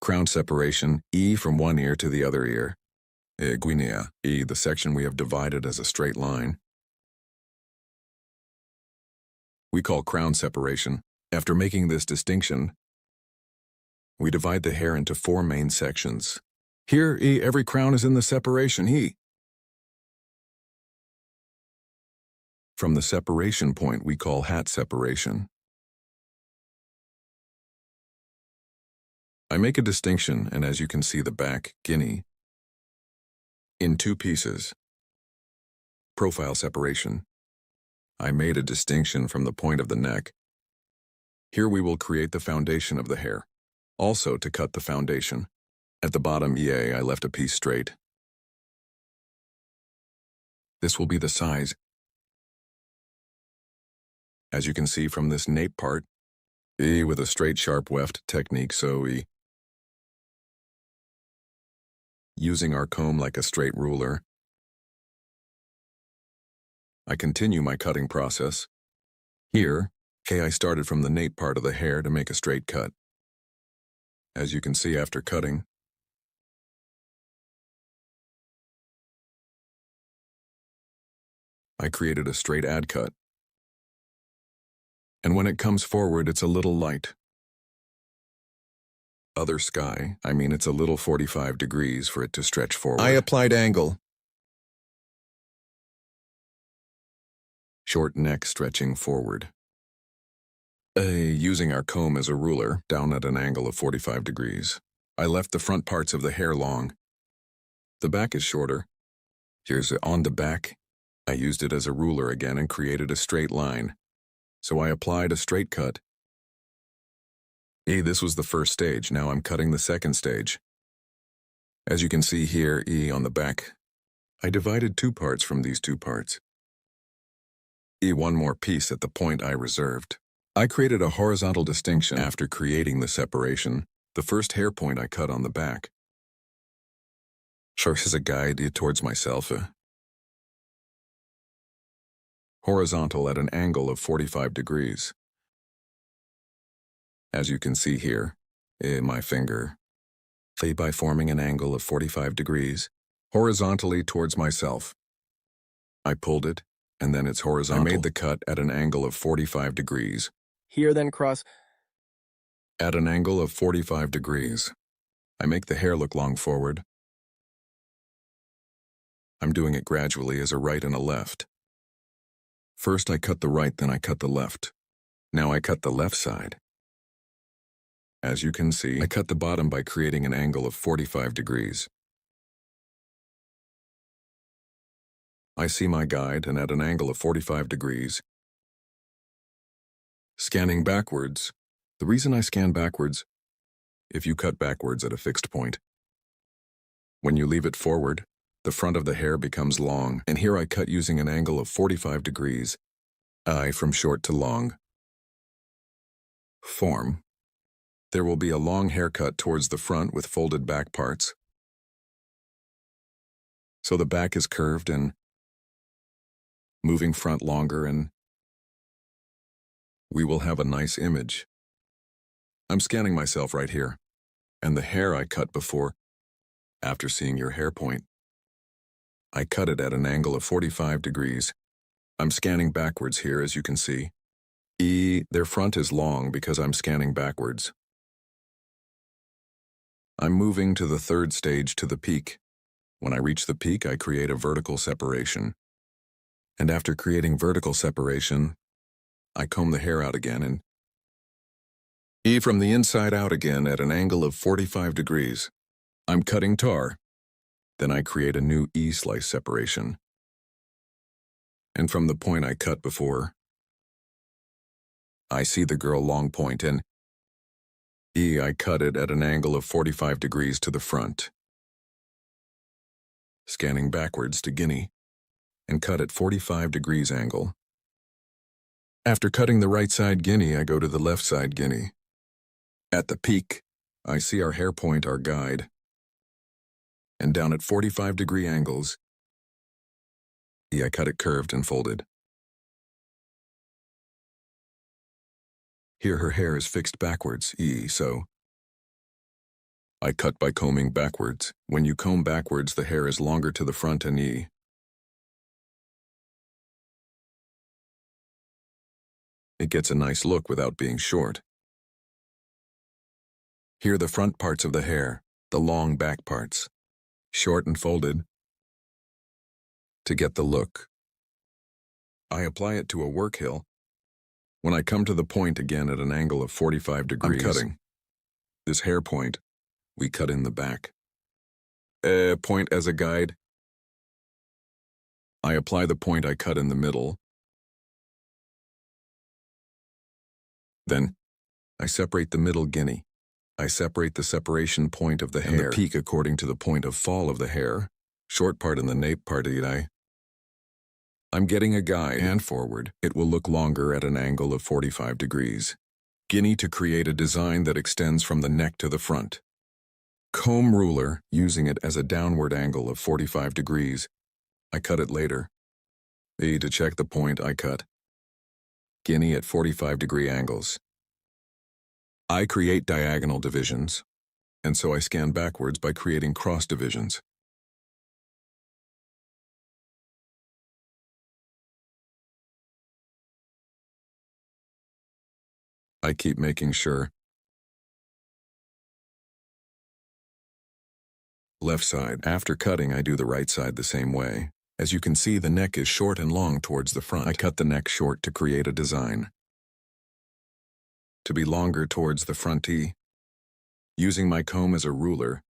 Crown separation, from one ear to the other ear. Guinea, the section we have divided as a straight line. We call crown separation. After making this distinction, we divide the hair into 4 main sections. Here, every crown is in the separation, From the separation point we call hat separation. I make a distinction, and as you can see the back, guinea, in 2 pieces. Profile separation. I made a distinction from the point of the neck. Here we will create the foundation of the hair. Also to cut the foundation. At the bottom I left a piece straight. This will be the size. As you can see from this nape part, with a straight sharp weft technique, so using our comb like a straight ruler, I continue my cutting process. Here, I started from the nape part of the hair to make a straight cut. As you can see after cutting, I created a straight ad cut. And when it comes forward, it's a little light. Other sky, it's a little 45 degrees for it to stretch forward. I applied angle. Short neck stretching forward. Using our comb as a ruler, down at an angle of 45 degrees. I left the front parts of the hair long. The back is shorter. Here's on the back. I used it as a ruler again and created a straight line. So I applied a straight cut. This was the first stage, now I'm cutting the second stage. As you can see here, on the back, I divided 2 parts from these 2 parts. One more piece at the point I reserved. I created a horizontal distinction after creating the separation, the first hair point I cut on the back. Sure, as a guide towards myself. Horizontal at an angle of 45 degrees. As you can see here, my finger, by forming an angle of 45 degrees, horizontally towards myself. I pulled it, and then it's horizontal. I made the cut at an angle of 45 degrees. Here then cross. At an angle of 45 degrees. I make the hair look long forward. I'm doing it gradually as a right and a left. First I cut the right, then I cut the left. Now I cut the left side. As you can see, I cut the bottom by creating an angle of 45 degrees. I see my guide, and at an angle of 45 degrees. Scanning backwards. The reason I scan backwards, if you cut backwards at a fixed point, when you leave it forward, the front of the hair becomes long, and here I cut using an angle of 45 degrees, from short to long. Form. There will be a long haircut towards the front with folded back parts. So the back is curved and moving front longer, and we will have a nice image. I'm scanning myself right here, and the hair I cut before, after seeing your hair point, I cut it at an angle of 45 degrees. I'm scanning backwards here, as you can see. Their front is long because I'm scanning backwards. I'm moving to the third stage, to the peak. When I reach the peak, I create a vertical separation. And after creating vertical separation, I comb the hair out again and from the inside out again at an angle of 45 degrees. I'm cutting tar. Then I create a new slice separation. And from the point I cut before, I see the girl long point, and I cut it at an angle of 45 degrees to the front. Scanning backwards to guinea, and cut at 45 degrees angle. After cutting the right side guinea, I go to the left side guinea. At the peak, I see our hair point, our guide, and down at 45-degree angles, I cut it curved and folded. Here her hair is fixed backwards, so I cut by combing backwards. When you comb backwards, the hair is longer to the front and it gets a nice look without being short. Here the front parts of the hair, the long back parts, short and folded, to get the look. I apply it to a work hill. When I come to the point again at an angle of 45 degrees, I'm cutting. This hair point, we cut in the back. Point as a guide. I apply the point I cut in the middle. Then, I separate the middle guinea. I separate the separation point of the hair and the peak according to the point of fall of the hair, short part and the nape part. I'm getting a guide and forward. It will look longer at an angle of 45 degrees. Guinea to create a design that extends from the neck to the front. Comb ruler, using it as a downward angle of 45 degrees. I cut it later. To check the point, I cut guinea at 45-degree angles. I create diagonal divisions, and so I scan backwards by creating cross divisions. I keep making sure. Left side. After cutting, I do the right side the same way. As you can see, the neck is short and long towards the front. I cut the neck short to create a design to be longer towards the front. Using my comb as a ruler,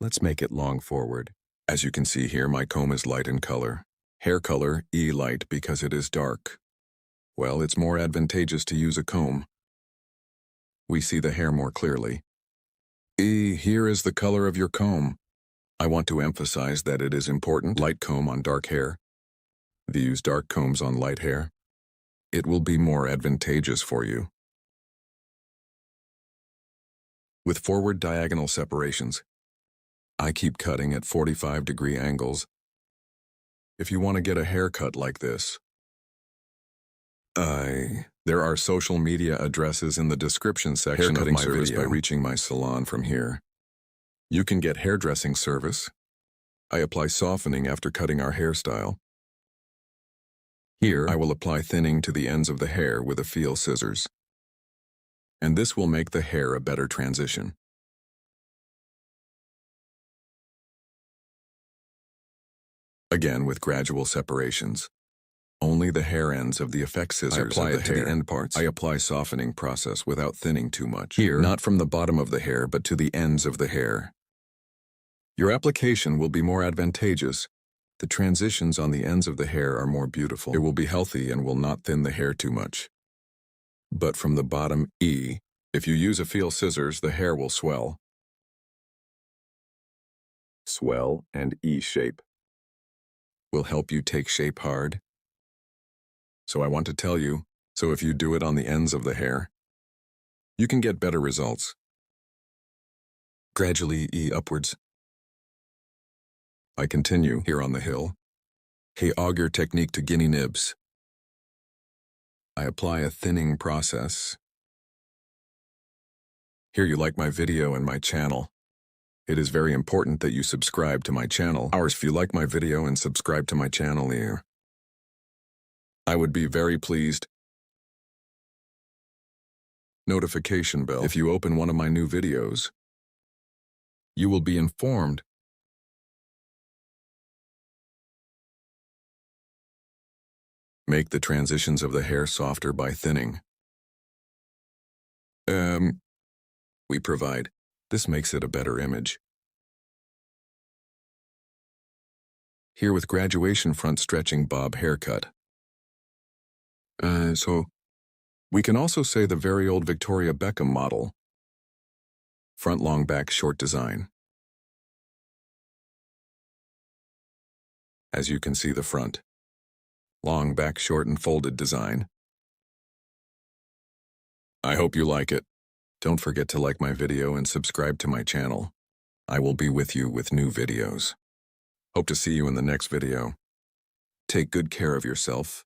let's make it long forward. As you can see here, my comb is light in color. Hair color, light because it is dark. Well, it's more advantageous to use a comb. We see the hair more clearly. Here is the color of your comb. I want to emphasize that it is important. Light comb on dark hair. Use dark combs on light hair. It will be more advantageous for you. With forward diagonal separations, I keep cutting at 45-degree angles. If you want to get a haircut like this, there are social media addresses in the description section of my video. By reaching my salon from here. You can get hairdressing service. I apply softening after cutting our hairstyle. Here, I will apply thinning to the ends of the hair with a feel scissors. And this will make the hair a better transition. Again, with gradual separations. Only the hair ends of the effect scissors. I apply it to the end parts. I apply softening process without thinning too much. Here, not from the bottom of the hair, but to the ends of the hair. Your application will be more advantageous. The transitions on the ends of the hair are more beautiful. It will be healthy and will not thin the hair too much. But from the bottom, if you use a feel scissors, the hair will swell. Swell and shape will help you take shape hard. So I want to tell you, so if you do it on the ends of the hair, you can get better results. Gradually upwards. I continue here on the hill. Auger technique to guinea nibs. I apply a thinning process. Here you like my video and my channel. It is very important that you subscribe to my channel. If you like my video and subscribe to my channel here, I would be very pleased. Notification bell. If you open one of my new videos, you will be informed. Make the transitions of the hair softer by thinning. We provide. This makes it a better image. Here with graduation front stretching bob haircut. So we can also say the very old Victoria Beckham model. Front long back short design. as you can see the front. Long back, short and folded design. I hope you like it. Don't forget to like my video and subscribe to my channel. I will be with you with new videos. Hope to see you in the next video. Take good care of yourself.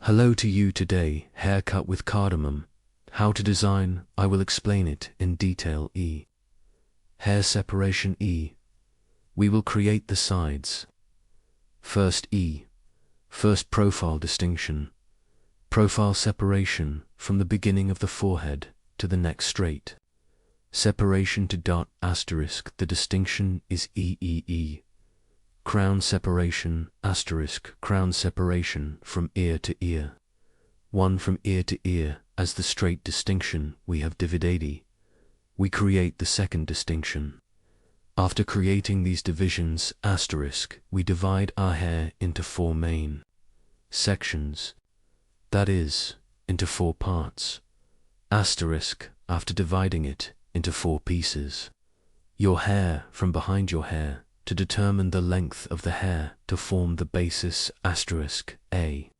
Hello to you today, haircut with cardamom. How to design, I will explain it in detail. Hair separation. We will create the sides. First First profile distinction. Profile separation from the beginning of the forehead to the neck straight. Separation to dot asterisk. The distinction is E. Crown separation asterisk. Crown separation from ear to ear. One from ear to ear as the straight distinction we have divided. We create the second distinction. After creating these divisions asterisk, we divide our hair into 4 main sections. That is, into 4 parts. Asterisk, after dividing it into 4 pieces. Your hair from behind your hair to determine the length of the hair to form the basis asterisk A.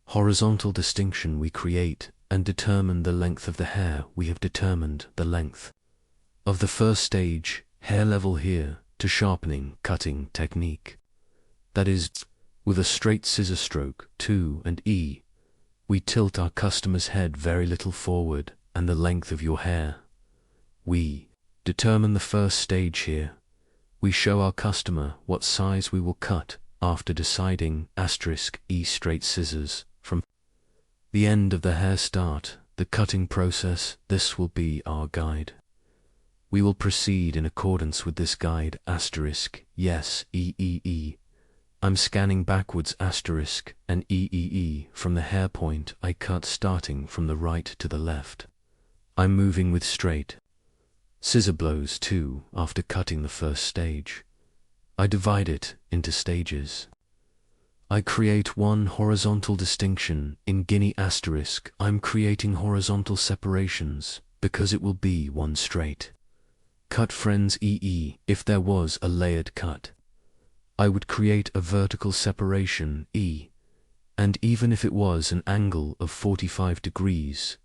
Horizontal distinction we create and determine the length of the hair. We have determined the length of the first stage, hair level here, to sharpening cutting technique. That is, with a straight scissor stroke, 2 and E, we tilt our customer's head very little forward and the length of your hair. We determine the first stage here. We show our customer what size we will cut after deciding asterisk E straight scissors from the end of the hair start, the cutting process. This will be our guide. We will proceed in accordance with this guide asterisk. Yes, E. I'm scanning backwards asterisk and E from the hair point I cut starting from the right to the left. I'm moving with straight scissor blows too after cutting the first stage. I divide it into stages. I create 1 horizontal distinction in guinea asterisk. I'm creating horizontal separations because it will be 1 straight cut. Friends, if there was a layered cut, I would create a vertical separation E, and even if it was an angle of 45 degrees,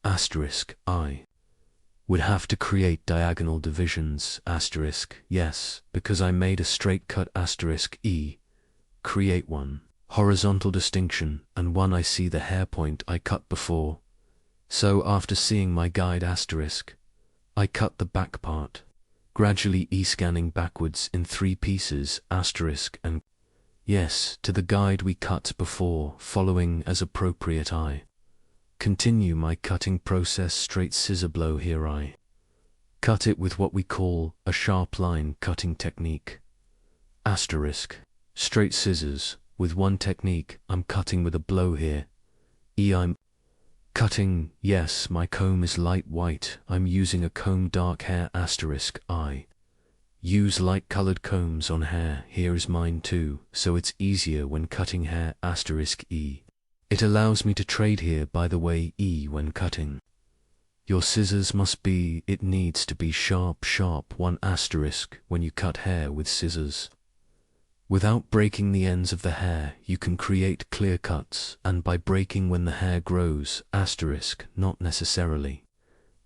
asterisk, I would have to create diagonal divisions asterisk. Yes, because I made a straight cut asterisk E. Create 1 horizontal distinction and 1 I see the hair point I cut before. So after seeing my guide asterisk, I cut the back part, gradually scanning backwards in 3 pieces asterisk and yes to the guide we cut before, following as appropriate. I continue my cutting process. Straight scissor blow here. I cut it with what we call a sharp line cutting technique asterisk. Straight scissors with 1 technique. I'm cutting with a blow here. I'm cutting. Yes, my comb is light white. I'm using a comb. Dark hair asterisk. I use light colored combs on hair. Here is mine too, so it's easier when cutting hair asterisk E. It allows me to trade here, by the way, when cutting. Your scissors must be, it needs to be sharp 1 asterisk when you cut hair with scissors. Without breaking the ends of the hair, you can create clear cuts, and by breaking when the hair grows asterisk, not necessarily.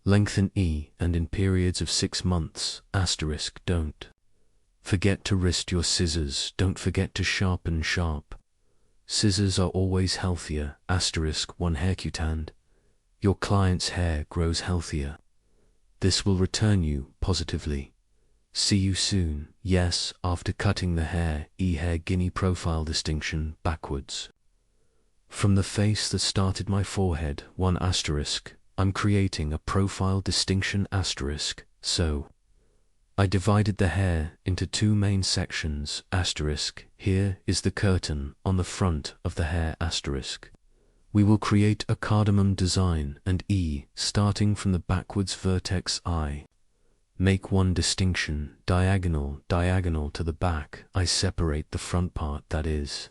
Lengthen and in periods of 6 months asterisk. Don't forget to wrist your scissors. Don't forget to sharpen sharp. Scissors are always healthier asterisk. 1 haircut. Your client's hair grows healthier. This will return you positively. See you soon. Yes, after cutting the hair, hair guinea profile distinction backwards. From the face that started my forehead 1 asterisk, I'm creating a profile distinction asterisk. So I divided the hair into 2 main sections asterisk. Here is the curtain on the front of the hair asterisk. We will create a cardamom design and starting from the backwards vertex. I make 1 distinction diagonal to the back. I separate the front part, that is,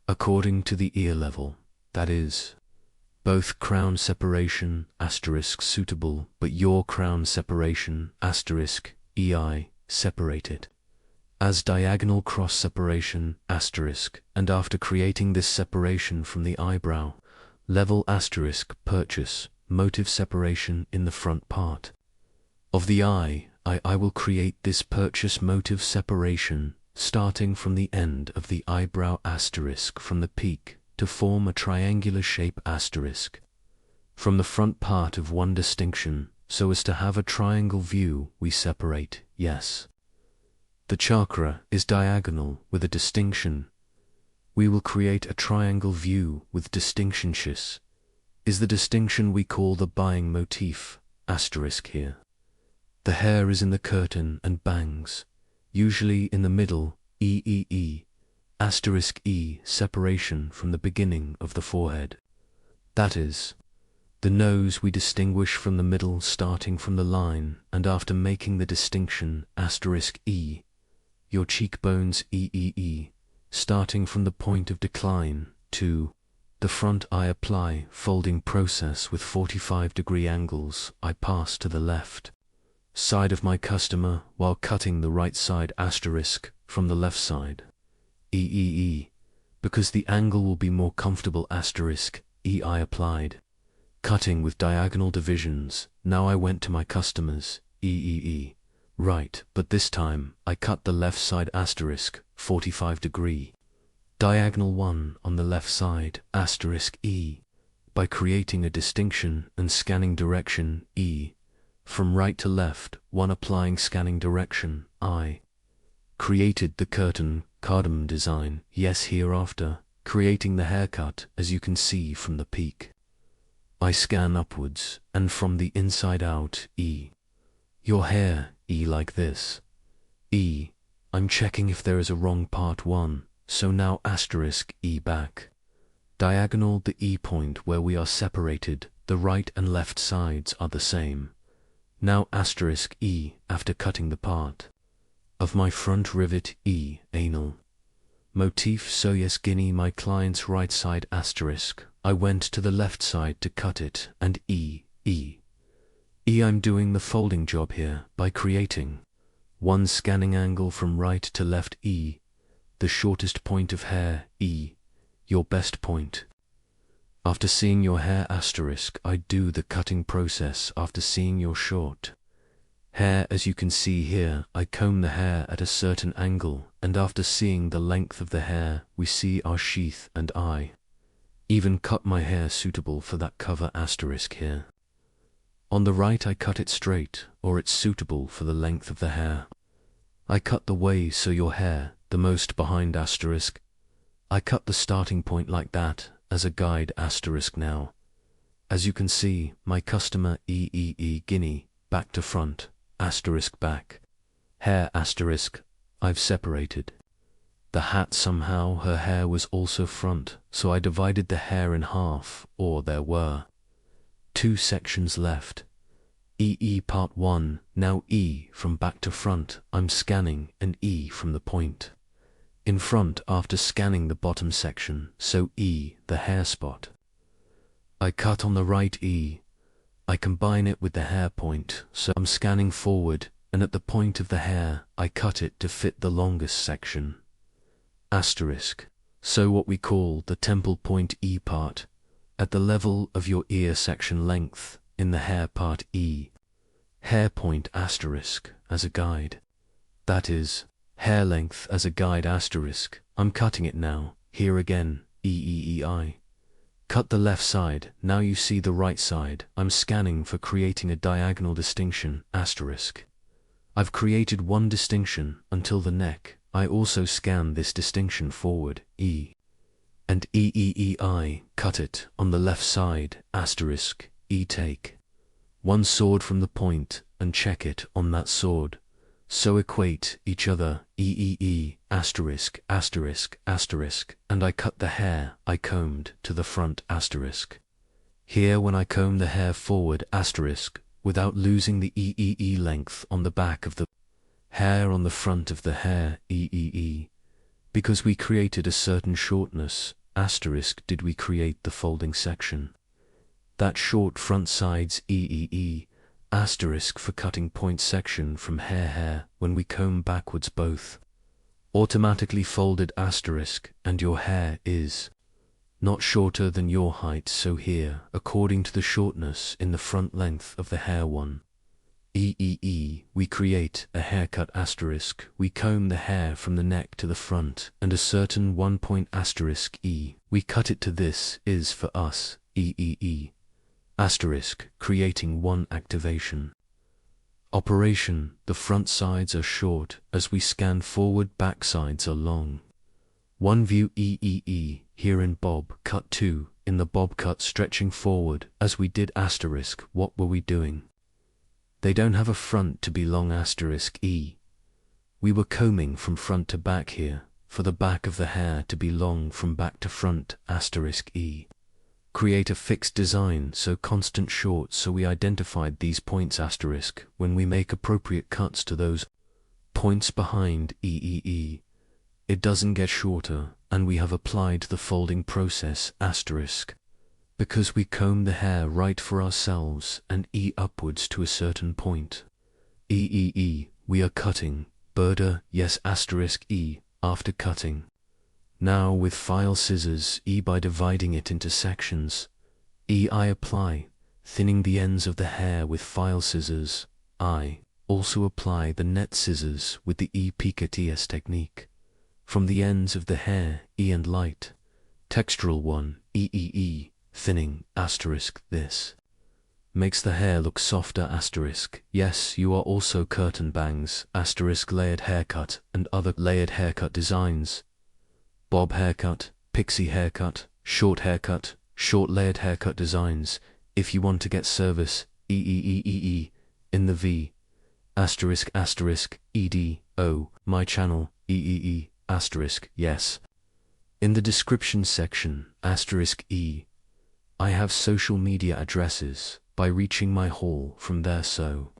according to the ear level, that is, Both crown separation asterisk suitable, but your crown separation asterisk EI separated. As diagonal cross separation asterisk, and after creating this separation from the eyebrow, level asterisk purchase motive separation in the front part of the eye, I will create this purchase motive separation starting from the end of the eyebrow asterisk from the peak to form a triangular shape asterisk from the front part of one distinction, so as to have a triangle view. We separate, yes. The chakra is diagonal with a distinction. We will create a triangle view with distinction. Shis is the distinction we call the buying motif asterisk here. The hair is in the curtain and bangs, usually in the middle, asterisk E separation from the beginning of the forehead. That is, the nose we distinguish from the middle starting from the line, and after making the distinction asterisk E, your cheekbones starting from the point of decline to the front. I apply folding process with 45-degree angles. I pass to the left side of my customer while cutting the right side asterisk from the left side. Because the angle will be more comfortable asterisk I applied. Cutting with diagonal divisions. Now I went to my customers right, but this time I cut the left side asterisk 45-degree. Diagonal 1 on the left side asterisk E by creating a distinction and scanning direction E. From right to left, 1 applying scanning direction I. Created the curtain cardamom design, yes, hereafter, creating the haircut as you can see from the peak. I scan upwards, and from the inside out, E. Your hair, E, like this. E. I'm checking if there is a wrong part 1, so now asterisk E back. Diagonal the E point where we are separated, the right and left sides are the same. Now asterisk E after cutting the part of my front rivet E, anal motif, so yes, guinea my client's right side asterisk. I went to the left side to cut it, and I'm doing the folding job here by creating 1 scanning angle from right to left E, the shortest point of hair E, your best point. After seeing your hair asterisk, I do the cutting process after seeing your short hair. As you can see here, I comb the hair at a certain angle, and after seeing the length of the hair, we see our sheath, and I even cut my hair suitable for that cover asterisk here. On the right I cut it straight, or it's suitable for the length of the hair. I cut the way so your hair, the most behind asterisk. I cut the starting point like that, as a guide asterisk now. As you can see, my customer guinea, back to front, asterisk back. Hair asterisk, I've separated. The hat somehow her hair was also front, so I divided the hair in half, or there were 2 sections left. Part 1, now E from back to front, I'm scanning an E from the point in front after scanning the bottom section, so E, the hair spot. I cut on the right E. I combine it with the hair point, so I'm scanning forward, and at the point of the hair, I cut it to fit the longest section. Asterisk. So what we call the temple point E part, at the level of your ear section length, in the hair part E. Hair point asterisk, as a guide. That is, hair length as a guide asterisk. I'm cutting it now, here again, I. Cut the left side, now you see the right side. I'm scanning for creating a diagonal distinction asterisk. I've created 1 distinction until the neck. I also scan this distinction forward, E. And I cut it on the left side asterisk, E take 1 sword from the point and check it on that sword. So equate each other, asterisk, asterisk, asterisk, and I cut the hair I combed to the front asterisk. Here when I comb the hair forward asterisk, without losing the length on the back of the hair on the front of the hair, because we created a certain shortness, asterisk did we create the folding section. That short front sides asterisk for cutting point section from hair when we comb backwards both automatically folded asterisk, and your hair is not shorter than your height, so here, according to the shortness in the front length of the hair one. We create a haircut asterisk, we comb the hair from the neck to the front, and a certain 1 point asterisk we cut it to this is for us, asterisk, creating one activation. Operation, the front sides are short, as we scan forward back sides are long. One view here in bob cut 2, in the bob cut stretching forward, as we did asterisk, what were we doing? They don't have a front to be long asterisk We were combing from front to back here, for the back of the hair to be long from back to front asterisk Create a fixed design so constant short, so we identified these points asterisk when we make appropriate cuts to those points behind It doesn't get shorter, and we have applied the folding process asterisk because we comb the hair right for ourselves and upwards to a certain point. We are cutting, border, yes asterisk after cutting. Now with file scissors by dividing it into sections. I apply, thinning the ends of the hair with file scissors. I also apply the net scissors with the piquettes technique. From the ends of the hair, and light, textural one, thinning, asterisk, this makes the hair look softer asterisk. Yes, you are also curtain bangs, asterisk layered haircut, and other layered haircut designs. Bob haircut, pixie haircut, short layered haircut designs. If you want to get service, in the V, asterisk, my channel, asterisk, yes. In the description section, asterisk I have social media addresses, by reaching my hall from there, so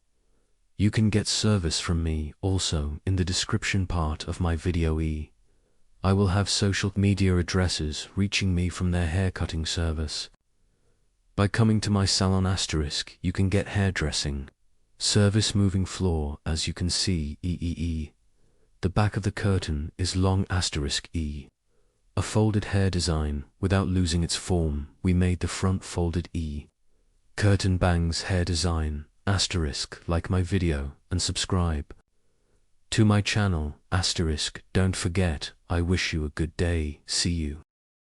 you can get service from me also in the description part of my video. I will have social media addresses reaching me from their haircutting service. By coming to my salon asterisk, you can get hairdressing service, moving floor, as you can see. The back of the curtain is long asterisk a folded hair design without losing its form. We made the front folded curtain bangs hair design asterisk, like my video and subscribe to my channel asterisk. Don't forget, I wish you a good day. See you.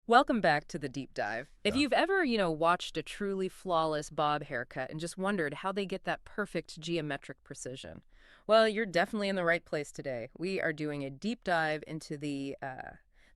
Welcome back to the deep dive. If you've ever, watched a truly flawless bob haircut and just wondered how they get that perfect geometric precision, well, you're definitely in the right place today. We are doing a deep dive into the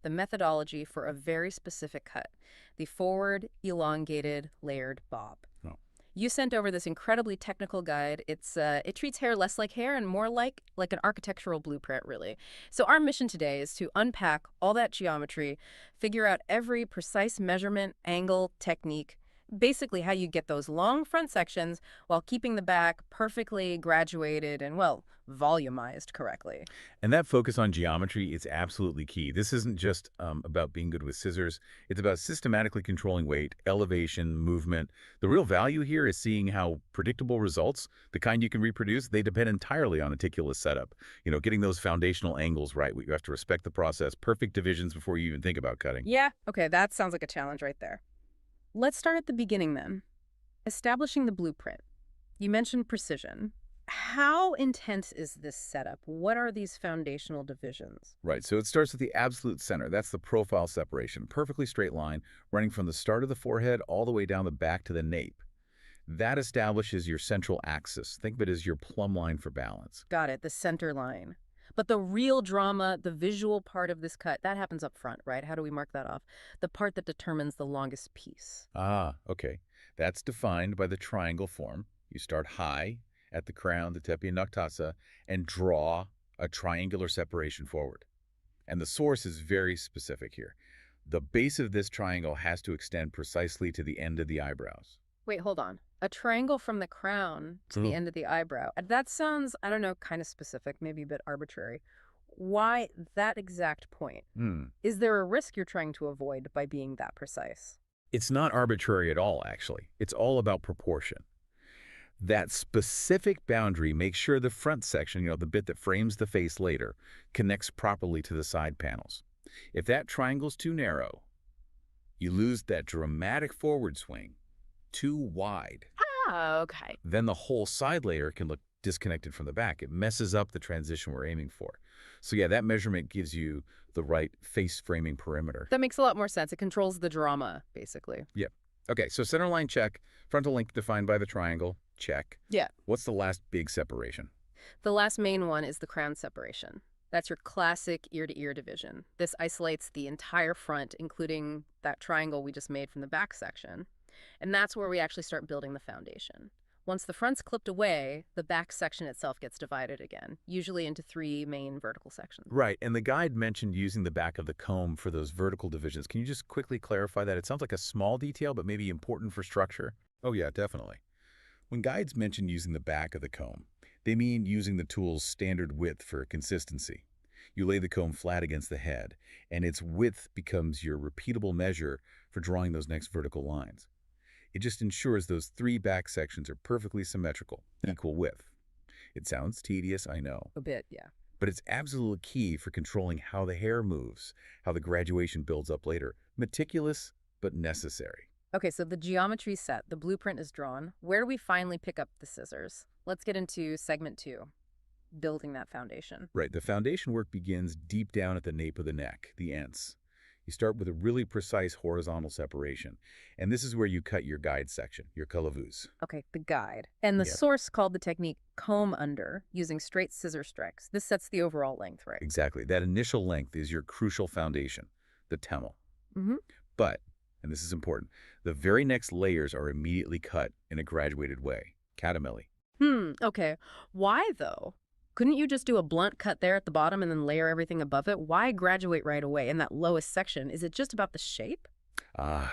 methodology for a very specific cut, the forward elongated layered bob. Oh. You sent over this incredibly technical guide. It treats hair less like hair and more like an architectural blueprint, really. So our mission today is to unpack all that geometry, figure out every precise measurement, angle, technique, basically how you get those long front sections while keeping the back perfectly graduated and, well, volumized correctly. And that focus on geometry is absolutely key. This isn't just about being good with scissors. It's about systematically controlling weight, elevation, movement. The real value here is seeing how predictable results, the kind you can reproduce, they depend entirely on meticulous setup. Getting those foundational angles right. You have to respect the process, perfect divisions before you even think about cutting. Yeah, okay, that sounds like a challenge right there. Let's start at the beginning then. Establishing the blueprint. You mentioned precision. How intense is this setup? What are these foundational divisions? Right, so it starts at the absolute center. That's the profile separation. Perfectly straight line running from the start of the forehead all the way down the back to the nape. That establishes your central axis. Think of it as your plumb line for balance. Got it, the center line. But the real drama, the visual part of this cut, that happens up front, right? How do we mark that off? The part that determines the longest piece. Ah, okay. That's defined by the triangle form. You start high at the crown, the tepia noctasa, and draw a triangular separation forward. And the source is very specific here. The base of this triangle has to extend precisely to the end of the eyebrows. Wait, hold on. A triangle from the crown to the end of the eyebrow. That sounds, I don't know, kind of specific, maybe a bit arbitrary. Why that exact point? Is there a risk you're trying to avoid by being that precise? It's not arbitrary at all, actually. It's all about proportion. That specific boundary makes sure the front section, the bit that frames the face later, connects properly to the side panels. If that triangle's too narrow, you lose that dramatic forward swing. Too wide. Ah, okay. Then the whole side layer can look disconnected from the back. It messes up the transition we're aiming for. So yeah, that measurement gives you the right face framing perimeter. That makes a lot more sense. It controls the drama, basically. Yep. Okay, so center line check, frontal length defined by the triangle, check. Yeah. What's the last big separation? The last main one is the crown separation. That's your classic ear-to-ear division. This isolates the entire front, including that triangle we just made from the back section. And that's where we actually start building the foundation. Once the front's clipped away, the back section itself gets divided again, usually into 3 main vertical sections. Right, and the guide mentioned using the back of the comb for those vertical divisions. Can you just quickly clarify that? It sounds like a small detail, but maybe important for structure. Oh yeah, definitely. When guides mention using the back of the comb, they mean using the tool's standard width for consistency. You lay the comb flat against the head, and its width becomes your repeatable measure for drawing those next vertical lines. It just ensures those 3 back sections are perfectly symmetrical, equal width. It sounds tedious, I know. A bit, yeah. But it's absolutely key for controlling how the hair moves, how the graduation builds up later. Meticulous, but necessary. Okay, so the geometry's set, the blueprint is drawn. Where do we finally pick up the scissors? Let's get into segment 2, building that foundation. Right, the foundation work begins deep down at the nape of the neck, the ends. You start with a really precise horizontal separation, and this is where you cut your guide section, your clavus. Okay, the guide. And the Yep. source called the technique comb under, using straight scissor strikes. This sets the overall length, right? Exactly. That initial length is your crucial foundation, the temel. Mm-hmm. But, and this is important, the very next layers are immediately cut in a graduated way, catameli. Okay. Why, though? Couldn't you just do a blunt cut there at the bottom and then layer everything above it? Why graduate right away in that lowest section? Is it just about the shape?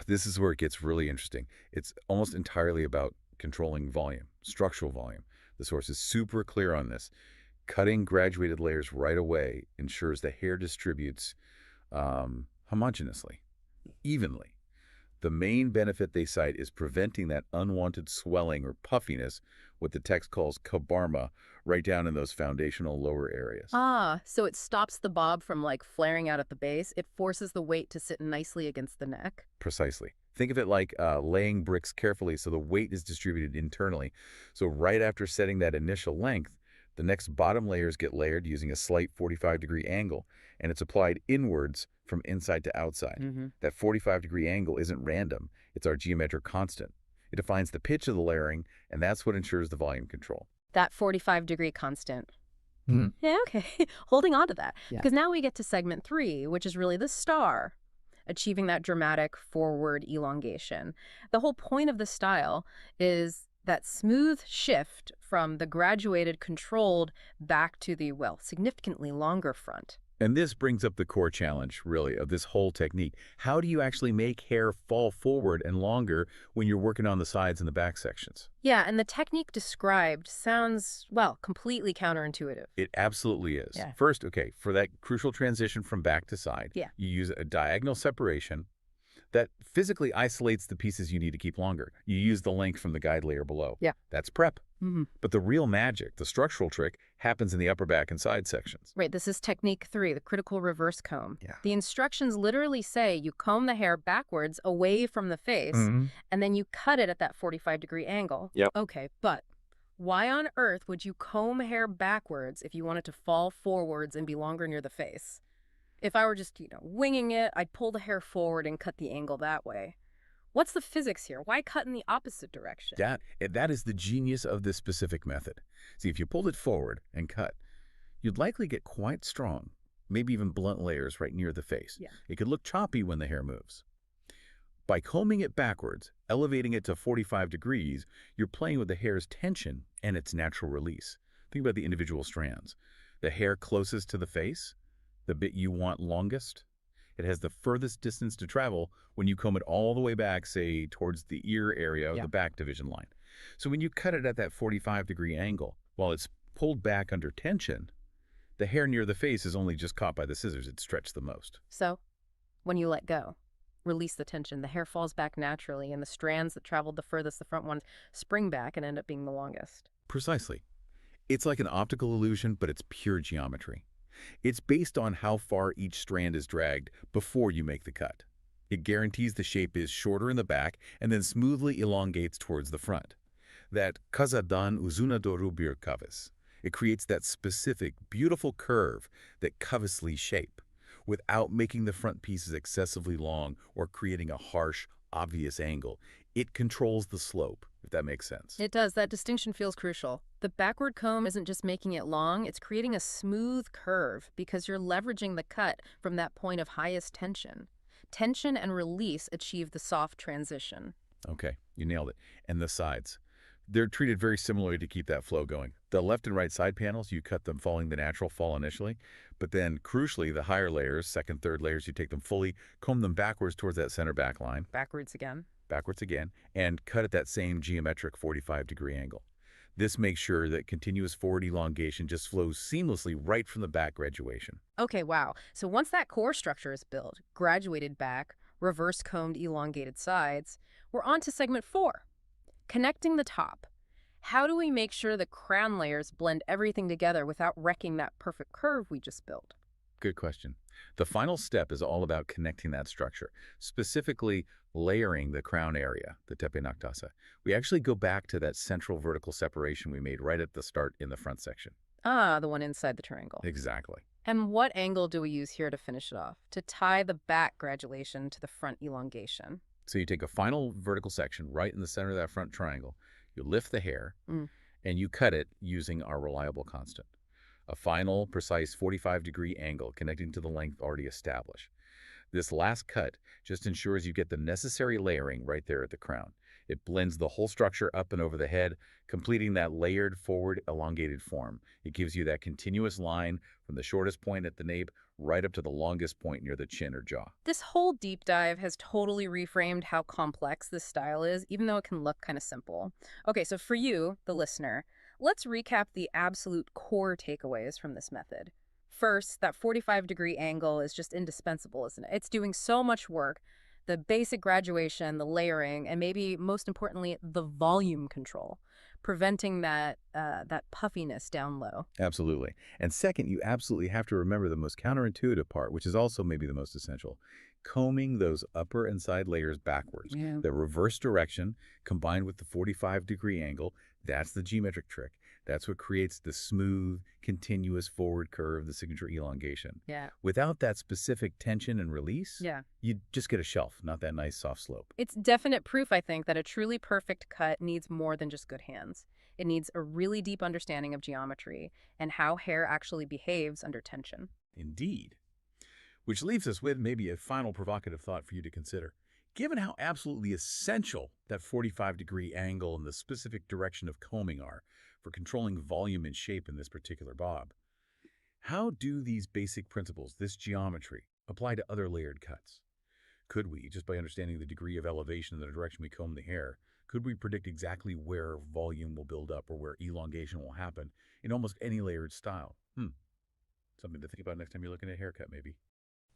This is where it gets really interesting. It's almost entirely about controlling volume, structural volume. The source is super clear on this. Cutting graduated layers right away ensures the hair distributes homogeneously, evenly. The main benefit they cite is preventing that unwanted swelling or puffiness, what the text calls kabarma, right down in those foundational lower areas. So it stops the bob from flaring out at the base. It forces the weight to sit nicely against the neck. Precisely. Think of it like laying bricks carefully so the weight is distributed internally. So right after setting that initial length, the next bottom layers get layered using a slight 45-degree angle, and it's applied inwards from inside to outside. That 45-degree angle isn't random. It's our geometric constant. It defines the pitch of the layering, and that's what ensures the volume control. That 45-degree constant. Yeah, okay. Holding on to that. Yeah. Because now we get to segment 3, which is really the star, achieving that dramatic forward elongation. The whole point of the style is that smooth shift from the graduated, controlled back to the, significantly longer front. And this brings up the core challenge, really, of this whole technique. How do you actually make hair fall forward and longer when you're working on the sides and the back sections? Yeah, and the technique described sounds, completely counterintuitive. It absolutely is. Yeah. First, okay, for that crucial transition from back to side, Yeah. you use a diagonal separation that physically isolates the pieces you need to keep longer. You use the length from the guide layer below. Yeah. That's prep. Mm-hmm. But the real magic, the structural trick, happens in the upper back and side sections. Right, this is technique 3, the critical reverse comb. Yeah. The instructions literally say you comb the hair backwards away from the face, and then you cut it at that 45-degree angle. Yep. Okay, but why on earth would you comb hair backwards if you want it to fall forwards and be longer near the face? If I were just, winging it, I'd pull the hair forward and cut the angle that way. What's the physics here? Why cut in the opposite direction? That is the genius of this specific method. See, if you pulled it forward and cut, you'd likely get quite strong, maybe even blunt layers right near the face. Yeah. It could look choppy when the hair moves. By combing it backwards, elevating it to 45 degrees, you're playing with the hair's tension and its natural release. Think about the individual strands. The hair closest to the face, the bit you want longest, it has the furthest distance to travel when you comb it all the way back, say, towards the ear area of Yeah. the back division line. So when you cut it at that 45-degree angle, while it's pulled back under tension, the hair near the face is only just caught by the scissors. It's stretched the most. So, when you let go, release the tension. The hair falls back naturally, and the strands that traveled the furthest, the front ones, spring back and end up being the longest. Precisely. It's like an optical illusion, but it's pure geometry. It's based on how far each strand is dragged before you make the cut. It guarantees the shape is shorter in the back and then smoothly elongates towards the front. That kazadan uzuna doru bir kavis. It creates that specific, beautiful curve that cavusly shape, without making the front pieces excessively long or creating a harsh, obvious angle. It controls the slope, if that makes sense. It does. That distinction feels crucial. The backward comb isn't just making it long, it's creating a smooth curve because you're leveraging the cut from that point of highest tension. Tension and release achieve the soft transition. Okay, you nailed it. And the sides. They're treated very similarly to keep that flow going. The left and right side panels, you cut them following the natural fall initially, but then crucially, the higher layers, second, third layers, you take them fully, comb them backwards towards that center back line. Backwards again. Backwards again, and cut at that same geometric 45-degree angle. This makes sure that continuous forward elongation just flows seamlessly right from the back graduation. Okay, wow. So once that core structure is built, graduated back, reverse combed elongated sides, we're on to segment 4. Connecting the top. How do we make sure the crown layers blend everything together without wrecking that perfect curve we just built? Good question. The final step is all about connecting that structure, specifically layering the crown area, the tepe naktasa. We actually go back to that central vertical separation we made right at the start in the front section. Ah, the one inside the triangle. Exactly. And what angle do we use here to finish it off, to tie the back gradulation to the front elongation? So you take a final vertical section right in the center of that front triangle, you lift the hair, and you cut it using our reliable constant. A final, precise 45-degree angle connecting to the length already established. This last cut just ensures you get the necessary layering right there at the crown. It blends the whole structure up and over the head, completing that layered forward elongated form. It gives you that continuous line from the shortest point at the nape right up to the longest point near the chin or jaw. This whole deep dive has totally reframed how complex this style is, even though it can look kind of simple. Okay, so for you, the listener, let's recap the absolute core takeaways from this method. First, that 45-degree angle is just indispensable, isn't it? It's doing so much work. The basic graduation, the layering, and maybe most importantly, the volume control, preventing that puffiness down low. Absolutely. And second, you absolutely have to remember the most counterintuitive part, which is also maybe the most essential. Combing those upper and side layers backwards. Yeah. The reverse direction combined with the 45-degree angle, that's the geometric trick. That's what creates the smooth, continuous forward curve, the signature elongation. Yeah. Without that specific tension and release, Yeah. you just get a shelf, not that nice soft slope. It's definite proof, I think, that a truly perfect cut needs more than just good hands. It needs a really deep understanding of geometry and how hair actually behaves under tension. Indeed. Which leaves us with maybe a final provocative thought for you to consider. Given how absolutely essential that 45-degree angle and the specific direction of combing are for controlling volume and shape in this particular bob, how do these basic principles, this geometry, apply to other layered cuts? Could we, just by understanding the degree of elevation in the direction we comb the hair, could we predict exactly where volume will build up or where elongation will happen in almost any layered style? Something to think about next time you're looking at a haircut, maybe.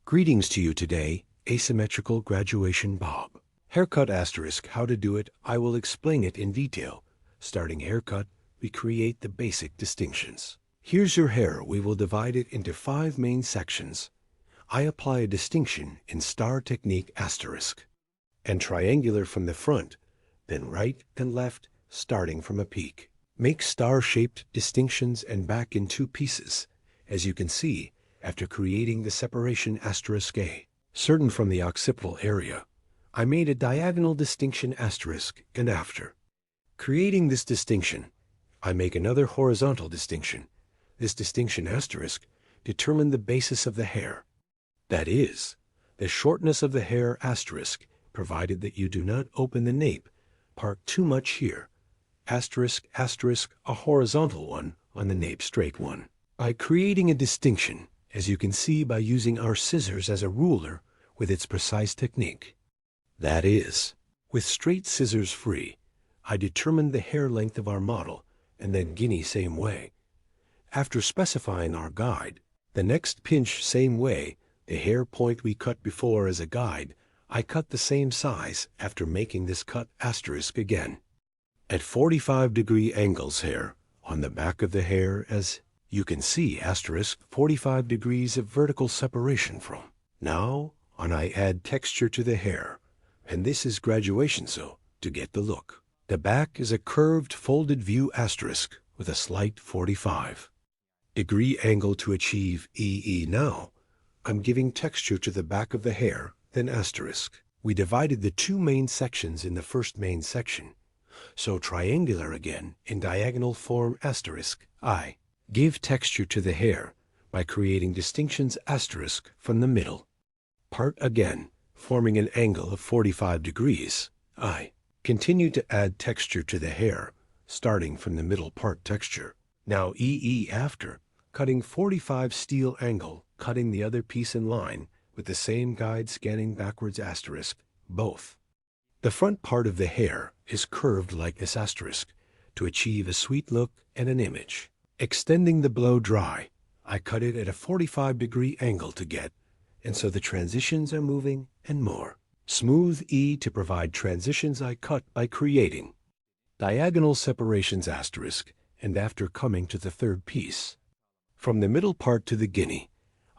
Greetings to you today, asymmetrical graduation bob. Haircut asterisk, how to do it, I will explain it in detail. Starting haircut, we create the basic distinctions. Here's your hair, we will divide it into 5 main sections. I apply a distinction in star technique asterisk, and triangular from the front, then right and left, starting from a peak. Make star-shaped distinctions and back in 2 pieces, as you can see, after creating the separation asterisk A. Certain from the occipital area, I made a diagonal distinction asterisk and after. Creating this distinction, I make another horizontal distinction. This distinction asterisk determine the basis of the hair. That is, the shortness of the hair asterisk, provided that you do not open the nape, part too much here. Asterisk, asterisk, a horizontal one on the nape straight one. By creating a distinction, as you can see by using our scissors as a ruler with its precise technique. That is, with straight scissors free, I determined the hair length of our model, and then guinea same way. After specifying our guide, the next pinch same way, the hair point we cut before as a guide, I cut the same size after making this cut asterisk again. At 45-degree angles here, on the back of the hair, as you can see asterisk 45 degrees of vertical separation from. Now, on I add texture to the hair, and this is graduation so, to get the look. The back is a curved folded view asterisk with a slight 45-degree angle to achieve EE. Now, I'm giving texture to the back of the hair, then asterisk. We divided the two main sections in the first main section, so triangular again in diagonal form asterisk. I give texture to the hair by creating distinctions asterisk from the middle part again, forming an angle of 45 degrees. I continue to add texture to the hair, starting from the middle part texture. Now EE after, cutting 45 steel angle, cutting the other piece in line with the same guide scanning backwards asterisk, both. The front part of the hair is curved like this asterisk to achieve a sweet look and an image. Extending the blow dry, I cut it at a 45-degree angle to get, and so the transitions are moving and more. Smooth E to provide transitions I cut by creating diagonal separations asterisk, and after coming to the third piece. From the middle part to the guinea,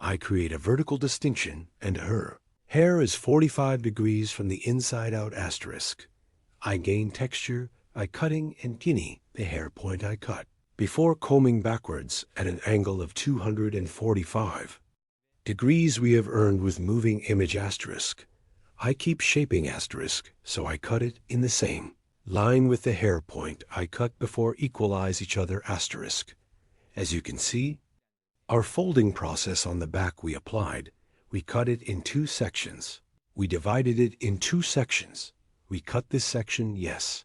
I create a vertical distinction and her hair is 45 degrees from the inside out asterisk. I gain texture by cutting and guinea the hair point I cut, before combing backwards at an angle of 245 degrees we have earned with moving image asterisk. I keep shaping asterisk, so I cut it in the same line with the hair point I cut before equalize each other asterisk. As you can see, our folding process on the back we applied, we cut it in two sections. We divided it in two sections. We cut this section, yes.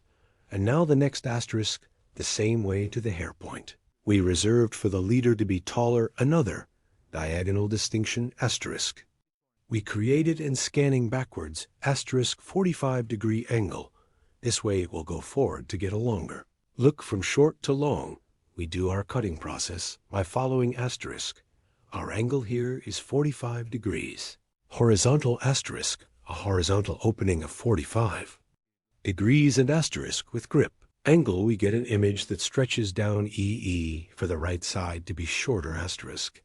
And now the next asterisk, the same way to the hair point. We reserved for the leader to be taller another diagonal distinction asterisk. We created and scanning backwards asterisk 45-degree angle. This way it will go forward to get a longer look from short to long. We do our cutting process by following asterisk. Our angle here is 45 degrees. Horizontal asterisk, a horizontal opening of 45 degrees and asterisk with grip. Angle, we get an image that stretches down EE for the right side to be shorter asterisk.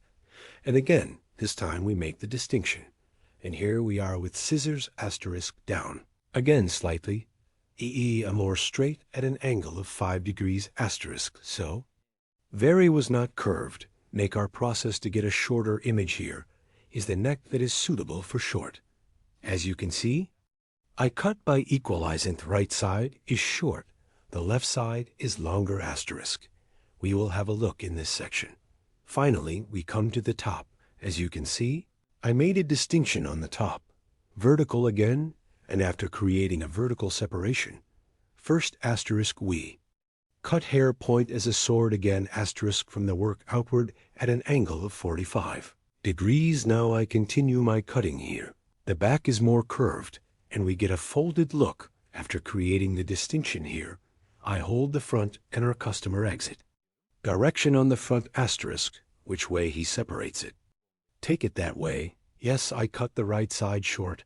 And again, this time we make the distinction. And here we are with scissors asterisk down. Again slightly, EE a more straight at an angle of 5 degrees asterisk, so. Very was not curved. Make our process to get a shorter image here is the neck that is suitable for short. As you can see, I cut by equalizing the right side is short. The left side is longer asterisk. We will have a look in this section. Finally, we come to the top. As you can see, I made a distinction on the top. Vertical again, and after creating a vertical separation, first asterisk we cut hair point as a sword again asterisk from the work outward at an angle of 45 degrees. Now I continue my cutting here. The back is more curved, and we get a folded look after creating the distinction here. I hold the front and our customer exit. Direction on the front asterisk, which way he separates it. Take it that way. Yes, I cut the right side short.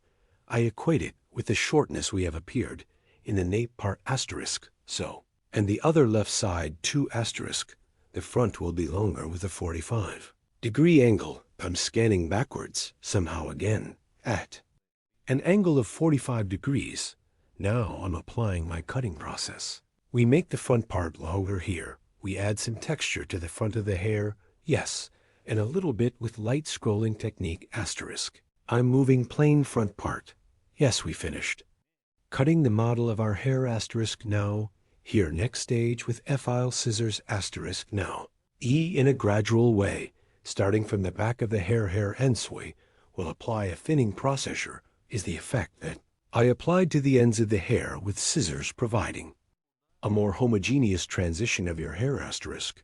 I equate it with the shortness we have appeared in the nape part asterisk, so. And the other left side 2 asterisk. The front will be longer with a 45-degree angle. I'm scanning backwards, somehow again, at an angle of 45 degrees. Now I'm applying my cutting process. We make the front part longer here. We add some texture to the front of the hair, yes, and a little bit with light scrolling technique asterisk. I'm moving plain front part. Yes, we finished. Cutting the model of our hair asterisk now. Here next stage with F-file scissors asterisk now. E in a gradual way, starting from the back of the hair endsway, will apply a thinning processor is the effect that I applied to the ends of the hair with scissors providing a more homogeneous transition of your hair asterisk.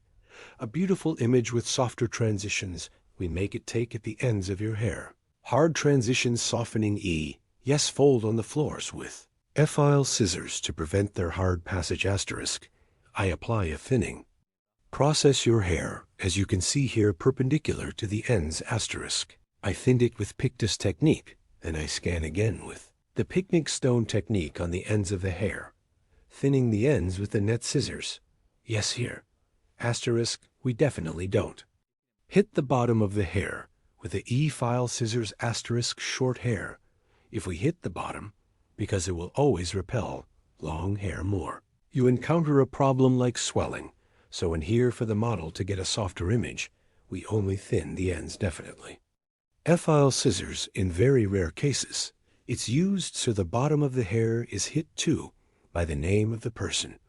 A beautiful image with softer transitions we make it take at the ends of your hair. Hard transitions softening E. Yes, fold on the floors with F-file scissors to prevent their hard passage asterisk. I apply a thinning process your hair, as you can see here, perpendicular to the ends asterisk. I thinned it with Pictus technique, then I scan again with The picnic stone technique on the ends of the hair. Thinning the ends with the net scissors. Yes, here. Asterisk, we definitely don't. Hit the bottom of the hair with the E-file scissors asterisk short hair. If we hit the bottom, because it will always repel long hair more. You encounter a problem like swelling, so in here for the model to get a softer image, we only thin the ends definitely. F-file scissors in very rare cases. It's used so the bottom of the hair is hit too by the name of the person.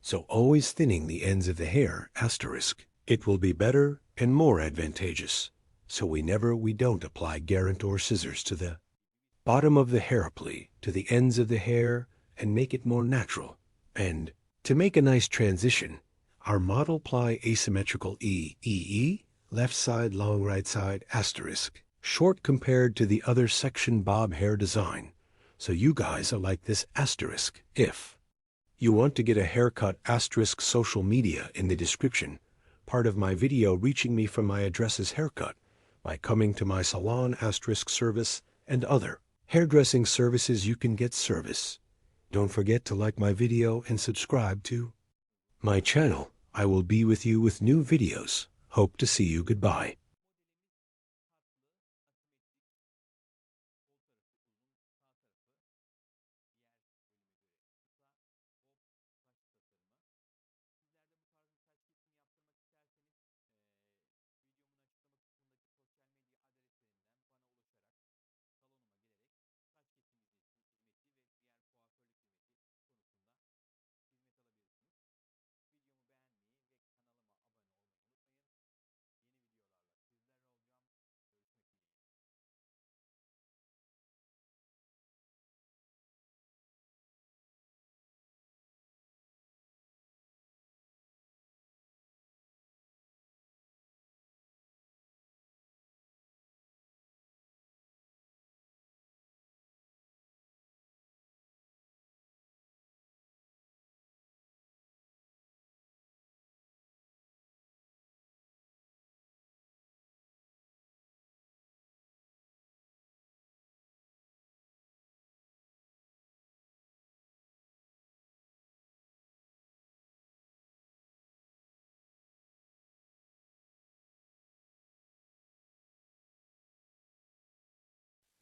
So always thinning the ends of the hair asterisk. It will be better and more advantageous. So we don't apply guarantor scissors to the bottom of the hair pli, to the ends of the hair, and make it more natural. And to make a nice transition, our model ply asymmetrical E, left side long right side asterisk, short compared to the other section bob hair design. So you guys are like this asterisk. If you want to get a haircut asterisk social media in the description, part of my video reaching me from my address's haircut, by coming to my salon asterisk service and other hairdressing services you can get service. Don't forget to like my video and subscribe to my channel. I will be with you with new videos. Hope to see you. Goodbye.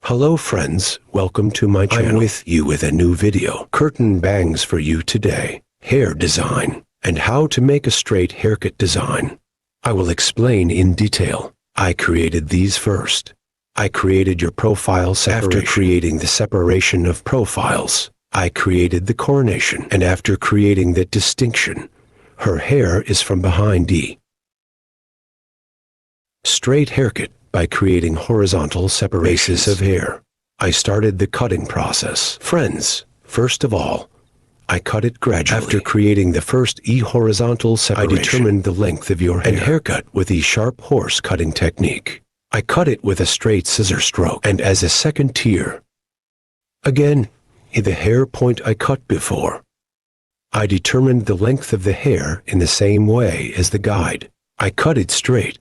Hello friends, welcome to my channel. I'm with you with a new video. Curtain bangs for you today. Hair design and how to make a straight haircut design. I will explain in detail. I created these first. I created your profile separation. After creating the separation of profiles, I created the coronation. And after creating that distinction, her hair is from behind E. Straight haircut. By creating horizontal separations of hair, I started the cutting process. Friends, first of all, I cut it gradually. After creating the first E horizontal separation, I determined the length of your hair and haircut with E sharp horse cutting technique. I cut it with a straight scissor stroke. And as a second tier, again, in the hair point I cut before, I determined the length of the hair in the same way as the guide. I cut it straight.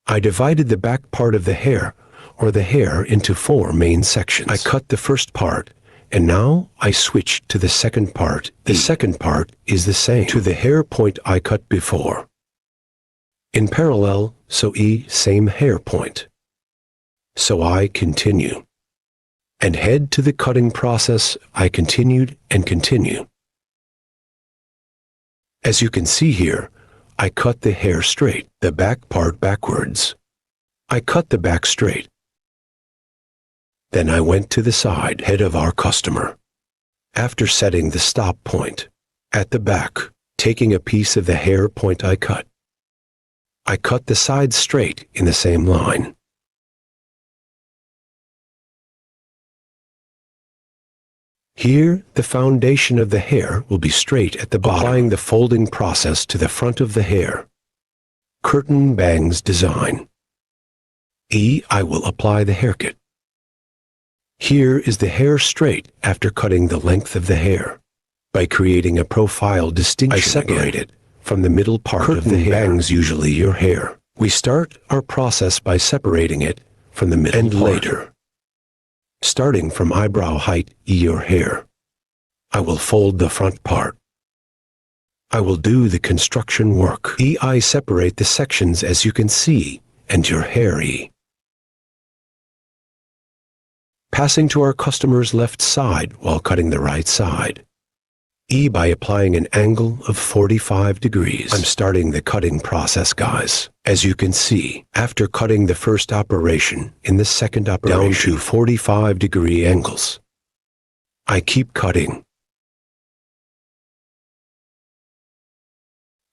I divided the back part of the hair, or the hair, into 4 main sections. I cut the first part, and now I switched to the second part. The second part is the same to the hair point I cut before. In parallel, so E, same hair point. So I continue. And head to the cutting process, I continued and continue. As you can see here, I cut the hair straight, the back part backwards. I cut the back straight. Then I went to the side head of our customer. After setting the stop point, at the back, taking a piece of the hair point I cut the side straight in the same line. Here, the foundation of the hair will be straight at the bottom, applying the folding process to the front of the hair. Curtain bangs design. E, I will apply the haircut. Here is the hair straight after cutting the length of the hair. By creating a profile distinction, I separate it from the middle part of the hair. Curtain bangs usually your hair. We start our process by separating it from the middle part. And later, Starting from eyebrow height, your hair. I will fold the front part. I will do the construction work. I separate the sections as you can see, and your hair. Passing to our customer's left side while cutting the right side. By applying an angle of 45 degrees. I'm starting the cutting process, guys. As you can see, after cutting the first operation, in the second operation, down to 45-degree angles. I keep cutting.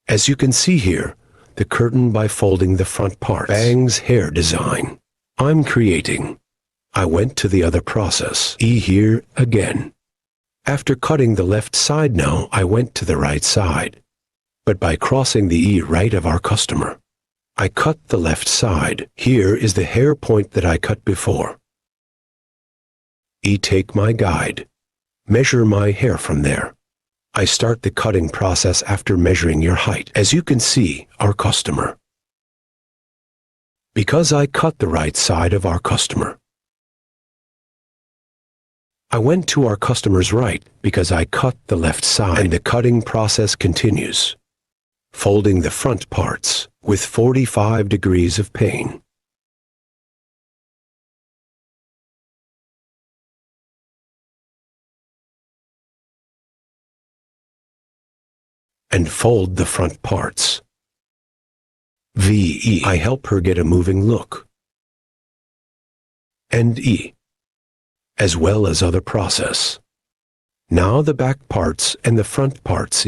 As you can see here, the curtain by folding the front part. Bangs hair design. I'm creating. I went to the other process. Here again. After cutting the left side now, I went to the right side. But by crossing the right of our customer, I cut the left side. Here is the hair point that I cut before. Take my guide. Measure my hair from there. I start the cutting process after measuring your height. As you can see, our customer. Because I cut the right side of our customer, I went to our customer's right because I cut the left side, and the cutting process continues. Folding the front parts with 45 degrees of pane. And fold the front parts. I help her get a moving look. And as well as other process. Now the back parts and the front parts.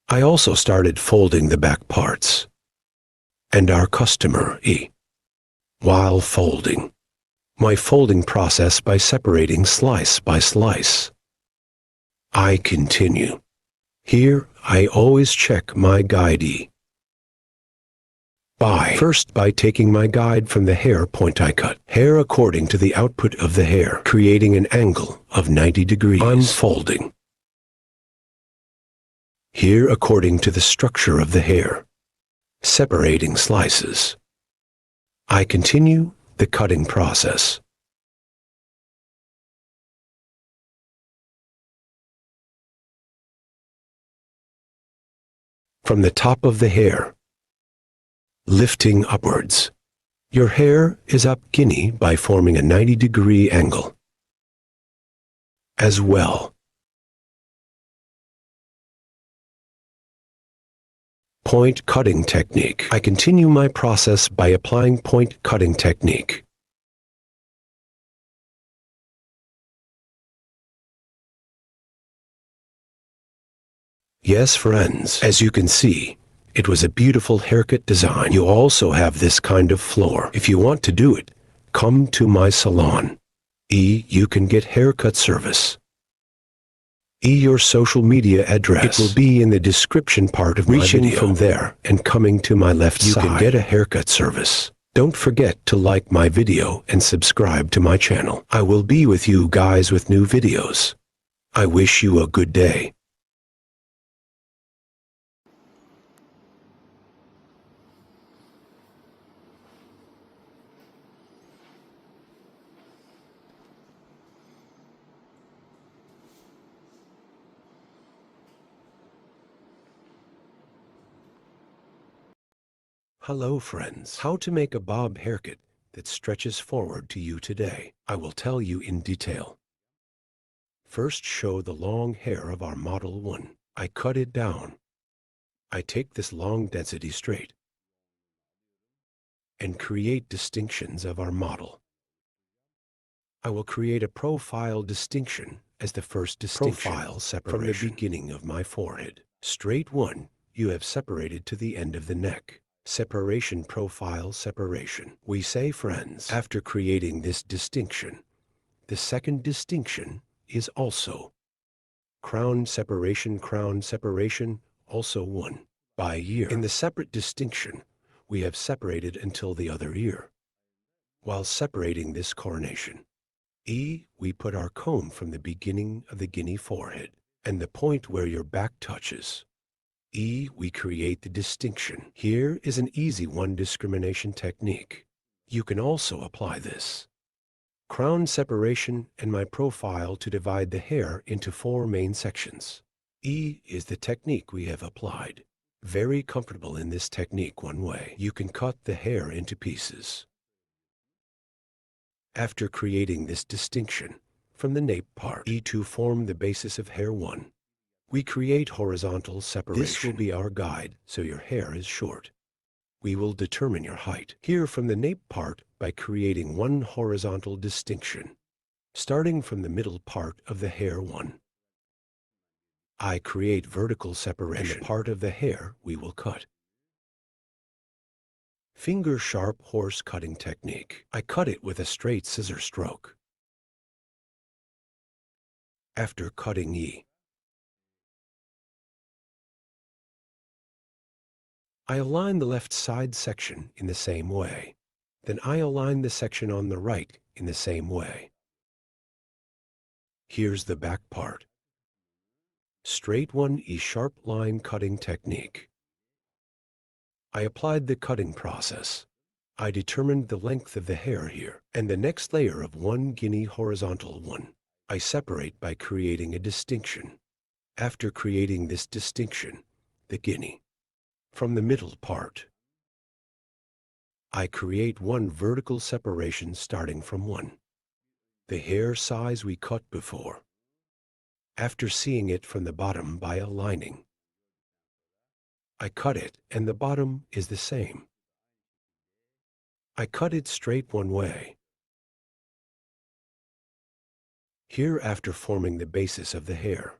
I also started folding the back parts. And our customer, while folding. My folding process by separating slice by slice. I continue. Here, I always check my guide. First by taking my guide from the hair point I cut. Hair according to the output of the hair, creating an angle of 90 degrees. I'm folding. Here according to the structure of the hair. Separating slices. I continue the cutting process. From the top of the hair, lifting upwards. Your hair is up guinea by forming a 90-degree angle. As well. Point cutting technique. I continue my process by applying point cutting technique. Yes, friends, as you can see, it was a beautiful haircut design. You also have this kind of floor. If you want to do it, come to my salon. You can get haircut service. Your social media address. It will be in the description part of my video. Reaching from there and coming to my left side, you can get a haircut service. Don't forget to like my video and subscribe to my channel. I will be with you guys with new videos. I wish you a good day. Hello friends, how to make a bob haircut that stretches forward to you today. I will tell you in detail. First, show the long hair of our model 1. I cut it down. I take this long density straight and create distinctions of our model. I will create a profile distinction as the first distinction. Profile separation. From the beginning of my forehead. Straight 1, you have separated to the end of the neck. Separation, profile separation. We say, friends, after creating this distinction, the second distinction is also crown separation, also 1 by ear. In the separate distinction, we have separated until the other ear. While separating this coronation, we put our comb from the beginning of the guinea forehead and the point where your back touches. E, we create the distinction. Here is an easy one discrimination technique. You can also apply this. Crown separation and my profile to divide the hair into 4 main sections. E is the technique we have applied. Very comfortable in this technique one way. You can cut the hair into pieces. After creating this distinction, from the nape part, E to form the basis of hair 1. We create horizontal separation. This will be our guide, so your hair is short. We will determine your height. Here from the nape part by creating one horizontal distinction, starting from the middle part of the hair 1. I create vertical separation, and the part of the hair we will cut. Finger sharp horse cutting technique. I cut it with a straight scissor stroke. After cutting E, I align the left side section in the same way. Then I align the section on the right in the same way. Here's the back part. Straight 1E sharp line cutting technique. I applied the cutting process. I determined the length of the hair here, and the next layer of 1 guinea horizontal 1. I separate by creating a distinction. After creating this distinction, the guinea, from the middle part, I create one vertical separation starting from 1. The hair size we cut before. After seeing it from the bottom by aligning, I cut it and the bottom is the same. I cut it straight one way. Here after forming the basis of the hair,